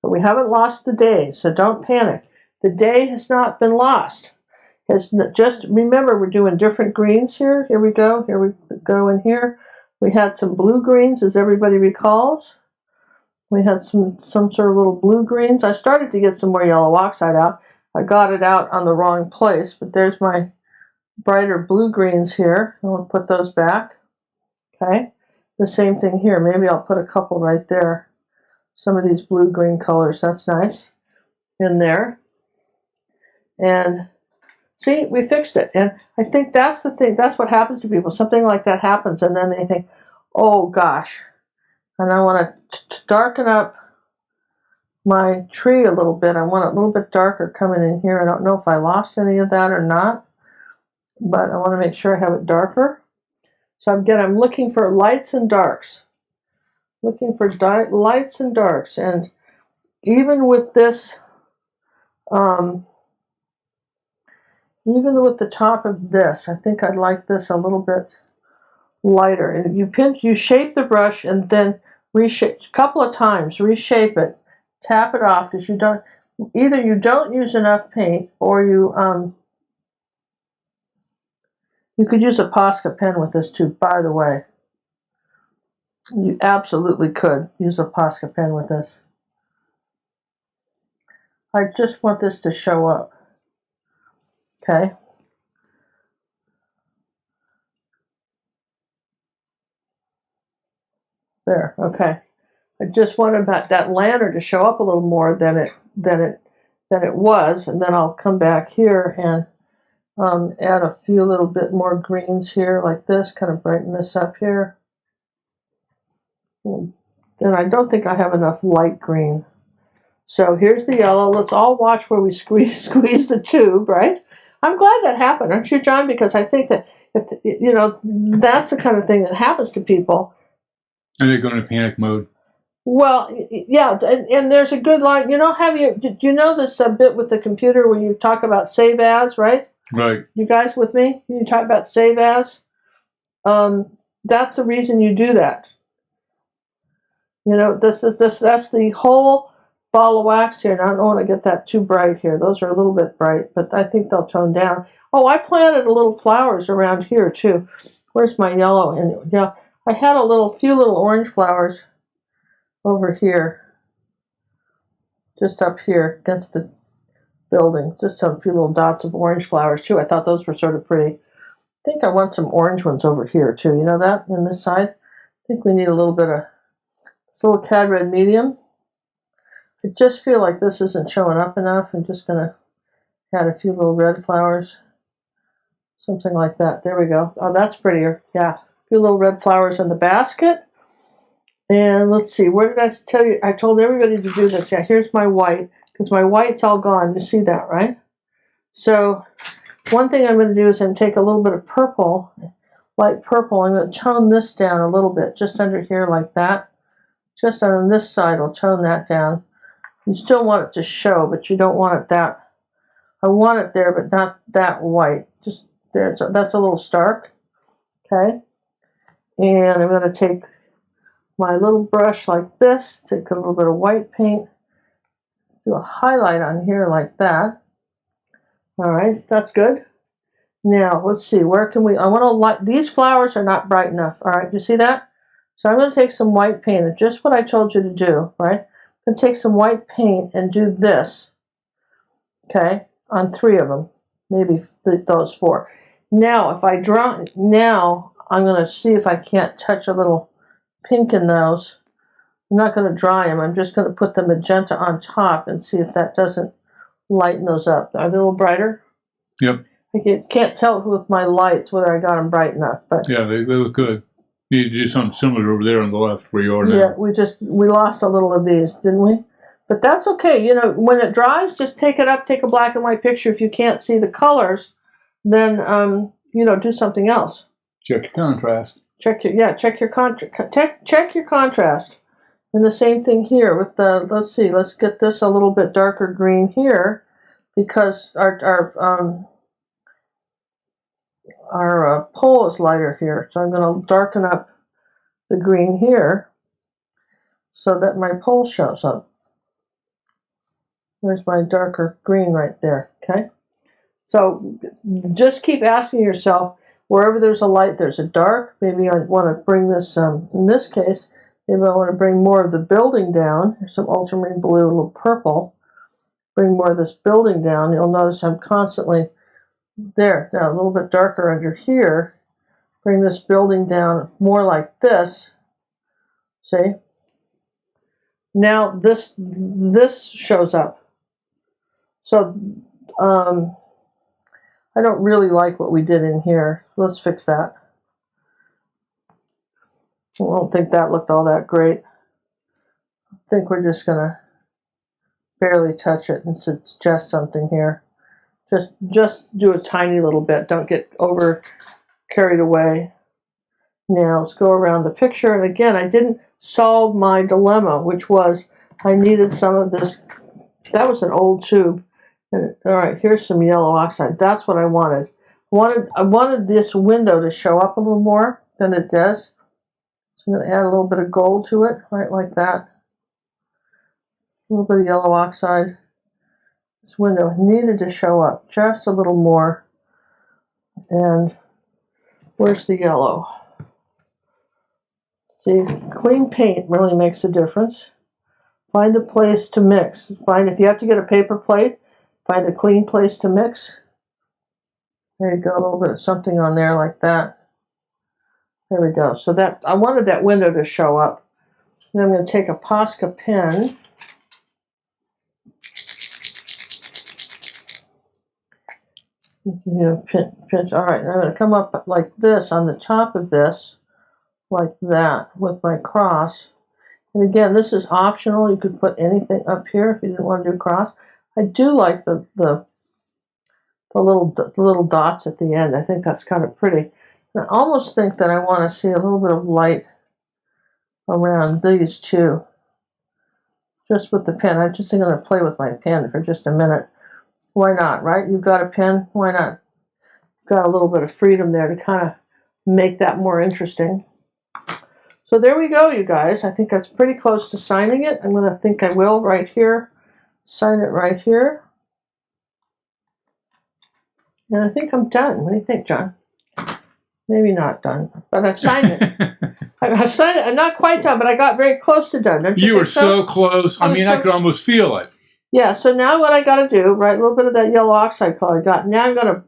But we haven't lost the day, so don't panic. The day has not been lost. Just remember, we're doing different greens here. Here we go in here. We had some blue greens, as everybody recalls. We had some sort of little blue greens. I started to get some more yellow oxide out. I got it out on the wrong place, but there's my brighter blue greens here. I'll put those back. Okay. The same thing here. Maybe I'll put a couple right there. Some of these blue-green colors. That's nice in there. And see, we fixed it. And I think that's the thing. That's what happens to people. Something like that happens, and then they think, oh, gosh. And I want to darken up my tree a little bit. I want it a little bit darker coming in here. I don't know if I lost any of that or not, but I want to make sure I have it darker. So again, I'm looking for lights and darks. Looking for lights and darks. And even with this, even with the top of this, I think I'd like this a little bit lighter. And you shape the brush and then reshape a couple of times, reshape it, tap it off, because either you don't use enough paint, or you could use a Posca pen with this too, by the way. You absolutely could use a Posca pen with this. I just want this to show up. Okay. There, okay. I just wanted that lantern to show up a little more than it was, and then I'll come back here and add a few little bit more greens here, like this, kind of brighten this up here. And I don't think I have enough light green. So here's the yellow. Let's all watch where we squeeze the tube, right? I'm glad that happened, aren't you, John? Because I think that that's the kind of thing that happens to people. And they go into panic mode. Well, yeah, and there's a good line. Do you know this bit with the computer when you talk about save as, right? Right. You guys with me? You talk about save as. That's the reason you do that. That's the whole ball of wax here. And I don't want to get that too bright here. Those are a little bit bright, but I think they'll tone down. Oh, I planted a little flowers around here too. Where's my yellow? And yeah, I had few little orange flowers over here, just up here against the building. Just a few little dots of orange flowers too. I thought those were sort of pretty. I think I want some orange ones over here too. You know that in this side? I think we need a little bit of this little cad red medium. I just feel like this isn't showing up enough. I'm just gonna add a few little red flowers, something like that. There we go. Oh, that's prettier. Yeah, a few little red flowers in the basket. And let's see, where did I tell you? I told everybody to do this. Yeah, here's my white, because my white's all gone. You see that, right? So one thing I'm going to do is I'm take a little bit of purple, light purple. I'm going to tone this down a little bit, just under here like that. Just on this side, I'll tone that down. You still want it to show, but you don't want it that. I want it there, but not that white. Just there. So that's a little stark. Okay. And I'm going to take my little brush like this, take a little bit of white paint, do a highlight on here like that. All right, that's good. Now, let's see, where can I want to light, these flowers are not bright enough. All right, you see that? So I'm going to take some white paint, just what I told you to do, right? I'm going to take some white paint and do this, okay, on 3 of them, maybe those 4. Now, if I draw, now I'm going to see if I can't touch a little pink in those. I'm not going to dry them. I'm just going to put the magenta on top and see if that doesn't lighten those up. Are they a little brighter? Yep. I can't tell with my lights whether I got them bright enough. But yeah, they look good. You need to do something similar over there on the left where you are now. Yeah, we lost a little of these, didn't we? But that's okay. When it dries, just take it up, take a black and white picture. If you can't see the colors, then do something else. Check your contrast. Check your contrast. And the same thing here with the, let's get this a little bit darker green here, because our pole is lighter here. So I'm going to darken up the green here so that my pole shows up. There's my darker green right there, okay? So just keep asking yourself, wherever there's a light, there's a dark. Maybe I want to bring this, in this case, maybe I want to bring more of the building down. There's some ultramarine blue, a little purple. Bring more of this building down. You'll notice I'm constantly there. Now a little bit darker under here. Bring this building down more like this. See? Now this shows up. So I don't really like what we did in here. Let's fix that. I don't think that looked all that great. I think we're just gonna barely touch it and suggest something here. Just do a tiny little bit. Don't get over carried away. Now let's go around the picture. And again, I didn't solve my dilemma, which was I needed some of this. That was an old tube. And, all right, here's some yellow oxide. That's what I wanted. I wanted this window to show up a little more than it does. So I'm going to add a little bit of gold to it, right like that. A little bit of yellow oxide. This window needed to show up just a little more. And where's the yellow? See, clean paint really makes a difference. Find a place to mix. If you have to get a paper plate, find a clean place to mix. There you go, a little bit of something on there like that. There we go. So that I wanted that window to show up. Then I'm going to take a Posca pen. Pinch. All right, I'm going to come up like this on the top of this, like that, with my cross. And again, this is optional. You could put anything up here if you didn't want to do cross. I do like the little dots at the end. I think that's kind of pretty. And I almost think that I want to see a little bit of light around these two, just with the pen. I'm just going to play with my pen for just a minute. Why not, right? You've got a pen. Why not? You've got a little bit of freedom there to kind of make that more interesting. So there we go, you guys. I think that's pretty close to signing it. I'm going to think I will right here. Sign it right here. And I think I'm done. What do you think, John? Maybe not done, but I've signed it. I've signed it. I'm not quite done, but I got very close to done. Don't you were so close. I mean, I could almost feel it. Yeah, so now what I got to do, right, a little bit of that yellow oxide color I got. Now I'm going to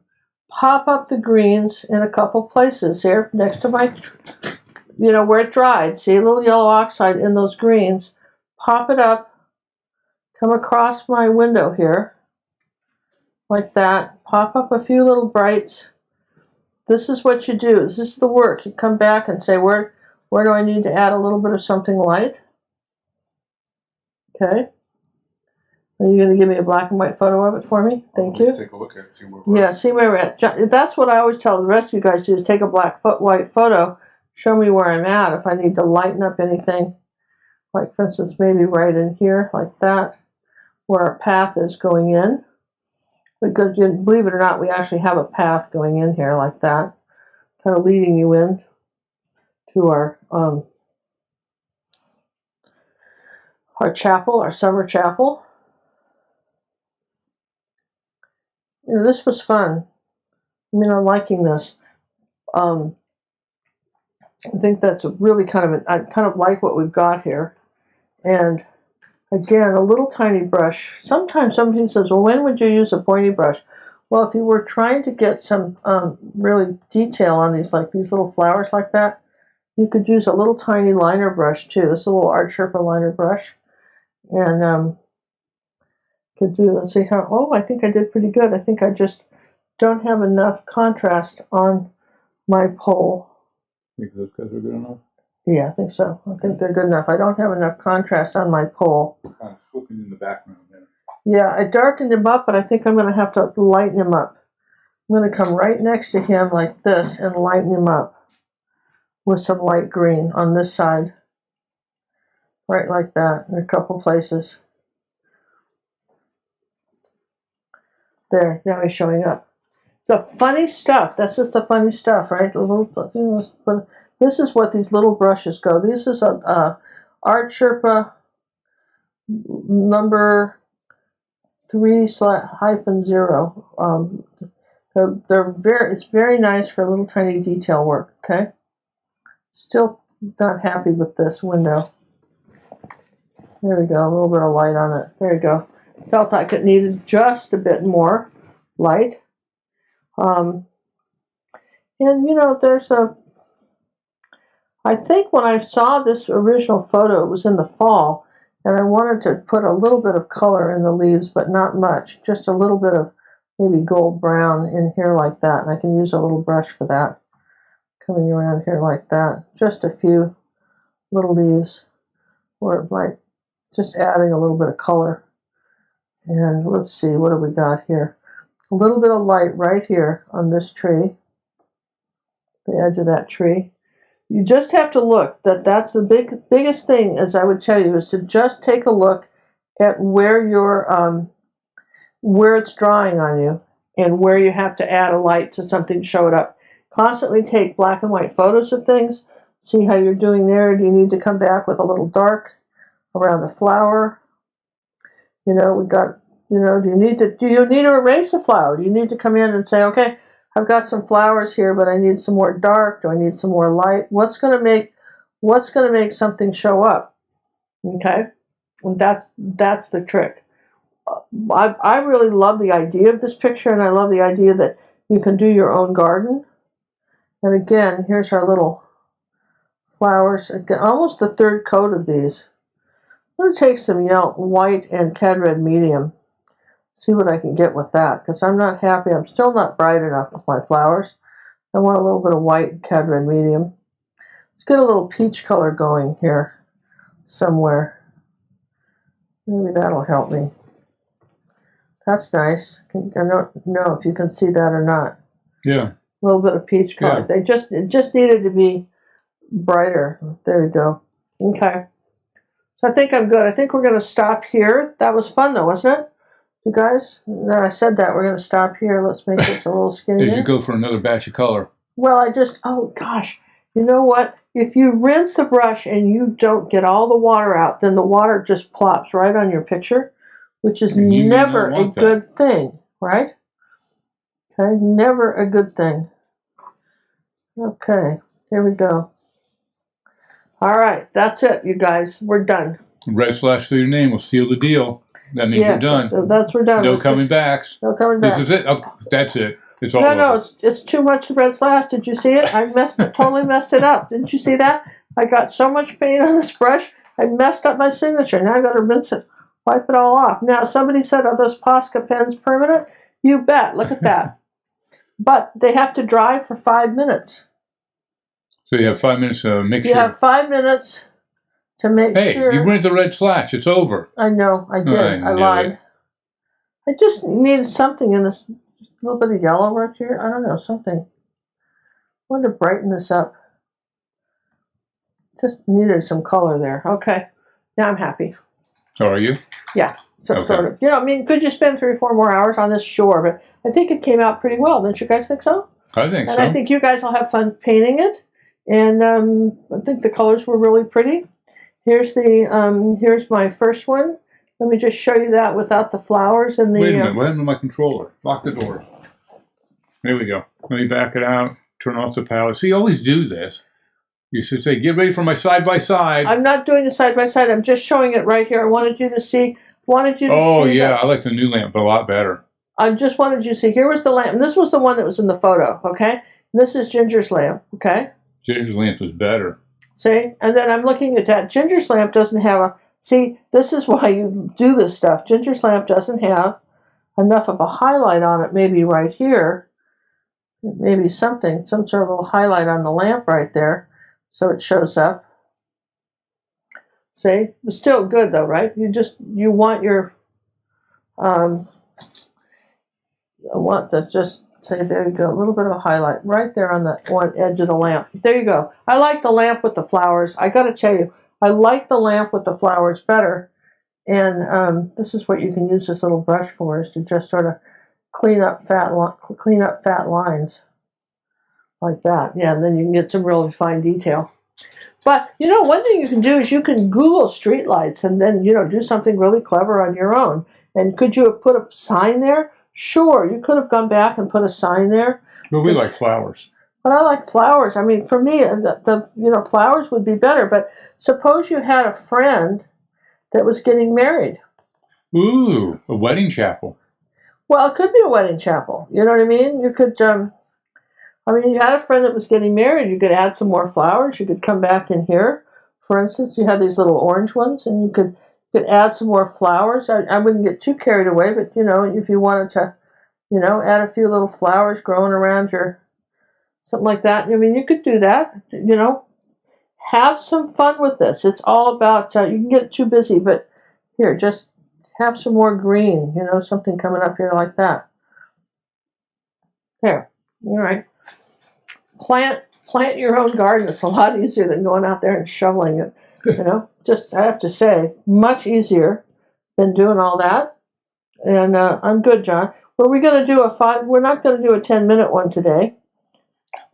pop up the greens in a couple places here next to my, where it dried. See, a little yellow oxide in those greens. Pop it up, come across my window here, like that. Pop up a few little brights. This is what you do. This is the work. You come back and say, where do I need to add a little bit of something light? Okay. Are you going to give me a black and white photo of it for me? Thank you. Take a look at it, see where we're at. Yeah, see where we're at. That's what I always tell the rest of you guys to do, is take a white photo, show me where I'm at, if I need to lighten up anything. Like, for instance, maybe right in here, like that, where our path is going in. Because, believe it or not, we actually have a path going in here like that, kind of leading you in to our chapel, our summer chapel. This was fun. I mean, I'm liking this. I think that's really I kind of like what we've got here. And again, a little tiny brush. Sometimes somebody says, well, when would you use a pointy brush? Well, if you were trying to get some really detail on these, like these little flowers like that, you could use a little tiny liner brush too. This is a little Art Sherpa liner brush. And could do, let's see how, oh, I think I did pretty good. I think I just don't have enough contrast on my pole. You think those guys are good enough? Yeah, I think so. I think they're good enough. I don't have enough contrast on my pole. Kind of swooping in the background there. Yeah, I darkened him up, but I think I'm going to have to lighten him up. I'm going to come right next to him like this and lighten him up with some light green on this side. Right like that in a couple places. There, now he's showing up. The funny stuff, that's just the funny stuff, right? The little, this is what these little brushes go. This is a Art Sherpa number 3-0. It's very nice for little tiny detail work, okay? Still not happy with this window. There we go, a little bit of light on it. There you go. Felt like it needed just a bit more light. And you know, I think when I saw this original photo, it was in the fall, and I wanted to put a little bit of color in the leaves, but not much. Just a little bit of maybe gold brown in here like that, and I can use a little brush for that. Coming around here like that. Just a few little leaves where it might, just adding a little bit of color. And let's see, what do we got here? A little bit of light right here on this tree, the edge of that tree. You just have to look. That's the biggest thing, as I would tell you, is to just take a look at where your where it's drawing on you and where you have to add a light to something to show it up. Constantly take black and white photos of things. See how you're doing there. Do you need to come back with a little dark around the flower? You know, we got. You know, do you need to erase a flower? Do you need to come in and say, okay, I've got some flowers here, but I need some more dark. Do I need some more light? What's going to make something show up? Okay, and that's the trick. I really love the idea of this picture, and I love the idea that you can do your own garden. And again, here's our little flowers. Again, almost the third coat of these. I'm going to take some white and cad red medium. See what I can get with that, because I'm not happy. I'm still not bright enough with my flowers. I want a little bit of white and cad red medium. Let's get a little peach color going here somewhere. Maybe that'll help me. That's nice. I don't know if you can see that or not. Yeah. A little bit of peach color. Yeah. It just needed to be brighter. There you go. Okay. So I think I'm good. I think we're going to stop here. That was fun though, wasn't it? You guys? No, I said that. We're going to stop here. Let's make this a little skinnier. Did you go for another batch of color? Well, oh gosh. You know what? If you rinse the brush and you don't get all the water out, then the water just plops right on your picture, which is never a good thing, right? Okay, never a good thing. Okay, here we go. All right, that's it, you guys. We're done. Red slash through your name will seal the deal. That means you're done. We're done. No coming backs. No coming back. This is it. Oh, that's it. It's all over. No, it's too much red slash. Did you see it? I totally messed it up. Didn't you see that? I got so much paint on this brush, I messed up my signature. Now I got to rinse it, wipe it all off. Now somebody said, "Are those Posca pens permanent?" You bet. Look at that. But they have to dry for 5 minutes. So you have 5 minutes to make sure. You have 5 minutes to make sure. Hey, you went the red slash. It's over. I know. I did. I lied. I just needed something in this. A little bit of yellow right here. I don't know, something. I wanted to brighten this up. Just needed some color there. Okay. Now I'm happy. So are you? Yeah. So, okay. Sort of. You know, I mean, could you spend 3 or 4 more hours on this? Sure. But I think it came out pretty well. Don't you guys think so? I think so. And I think you guys will have fun painting it. And I think the colors were really pretty. Here's my first one. Let me just show you that without the flowers and the... Wait a minute. What happened to my controller? Lock the door. There we go. Let me back it out. Turn off the palette. See, you always do this. You should say, get ready for my side-by-side. I'm not doing the side-by-side. I'm just showing it right here. I wanted you to see... Oh, yeah. I like the new lamp a lot better. I just wanted you to see. Here was the lamp. And this was the one that was in the photo, okay? This is Ginger's lamp, okay? Ginger's lamp was better. See? And then I'm looking at that. Ginger's lamp doesn't have a... See, this is why you do this stuff. Ginger's lamp doesn't have enough of a highlight on it, maybe right here. Maybe some sort of little highlight on the lamp right there, so it shows up. See? It's still good though, right? You want your... I want to just So there you go, a little bit of a highlight right there on the one edge of the lamp. There you go. I like the lamp with the flowers. I got to tell you, I like the lamp with the flowers better. And this is what you can use this little brush for, is to just sort of clean up fat lines like that. Yeah, and then you can get some really fine detail. But you know, one thing you can do is you can Google streetlights and then, you know, do something really clever on your own. And could you have put a sign there? Sure, you could have gone back and put a sign there. But we like flowers. But I like flowers. I mean, for me, the you know, flowers would be better. But suppose you had a friend that was getting married. Ooh, a wedding chapel. Well, it could be a wedding chapel. You know what I mean? You could, I mean, you had a friend that was getting married. You could add some more flowers. You could come back in here. For instance, you have these little orange ones, and you could add some more flowers. I wouldn't get too carried away, but, you know, if you wanted to, you know, add a few little flowers growing around your, something like that. I mean, you could do that, you know. Have some fun with this. It's all about, you can get too busy, but here, just have some more green, you know, something coming up here like that. There. All right. Plant your own garden. It's a lot easier than going out there and shoveling it, you know. Just, I have to say, much easier than doing all that. And I'm good, John. Were we going to do we're not going to do a 10-minute one today.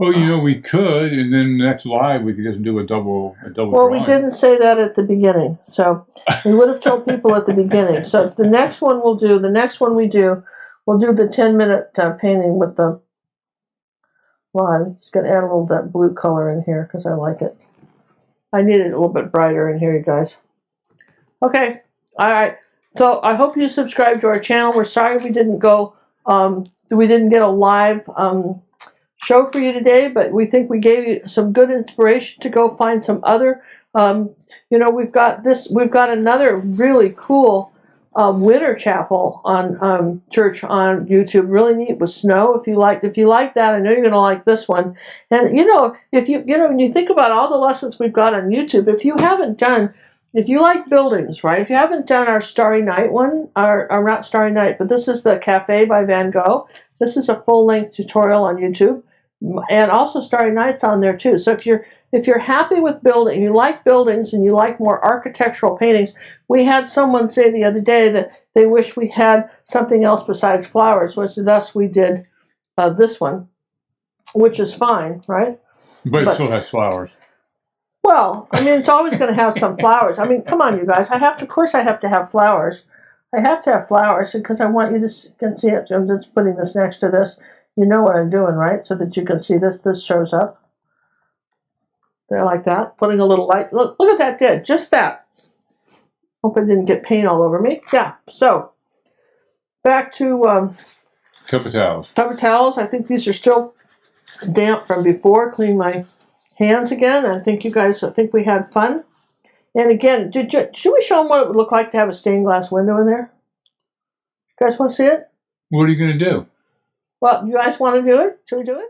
Oh, you know, we could, and then next live we could just do a double Well, drawing. we didn't say that at the beginning, so we would have told people at the beginning. So the next one we'll do, we'll do the 10-minute painting with the, well, I'm just going to add a little of that blue color in here because I like it. I need it a little bit brighter in here, you guys. Okay, all right. So I hope you subscribe to our channel. We're sorry we didn't get a live show for you today, but we think we gave you some good inspiration to go find some other, you know, we've got another really cool winter chapel on church on YouTube, really neat with snow. If you like that, I know you're going to like this one. And you know, when you think about all the lessons we've got on YouTube, if you like buildings, right? If you haven't done our Starry Night one, or not Starry Night, but this is the Cafe by Van Gogh. This is a full-length tutorial on YouTube. And also Starry Night's on there too. So if you're happy with building, you like buildings and you like more architectural paintings, we had someone say the other day that they wish we had something else besides flowers, which thus we did this one, which is fine, right? But it still has flowers. Well, I mean, it's always going to have some flowers. I mean, come on, you guys. Of course I have to have flowers. I have to have flowers because I want you to can see it. I'm just putting this next to this. You know what I'm doing, right? So that you can see this shows up. There like that. Putting a little light. Look at that did. Just that. Hope I didn't get paint all over me. Yeah. So, back to Paper towels. Paper towels. I think these are still damp from before. Clean my hands again. I think we had fun. And again, should we show them what it would look like to have a stained glass window in there? You guys want to see it? What are you going to do? Well, you guys want to do it? Should we do it?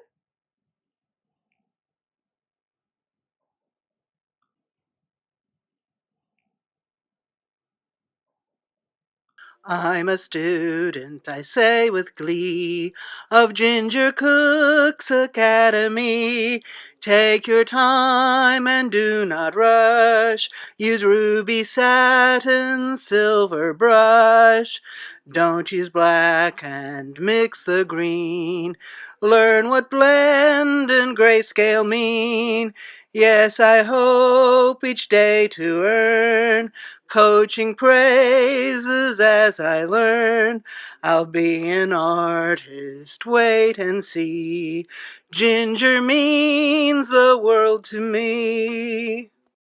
I'm a student, I say with glee, of Ginger Cook's Academy. Take your time and do not rush. Use ruby satin, silver brush. Don't use black and mix the green. Learn what blend and grayscale mean. Yes, I hope each day to earn coaching praises as I learn. I'll be an artist, wait and see. Ginger means the world to me.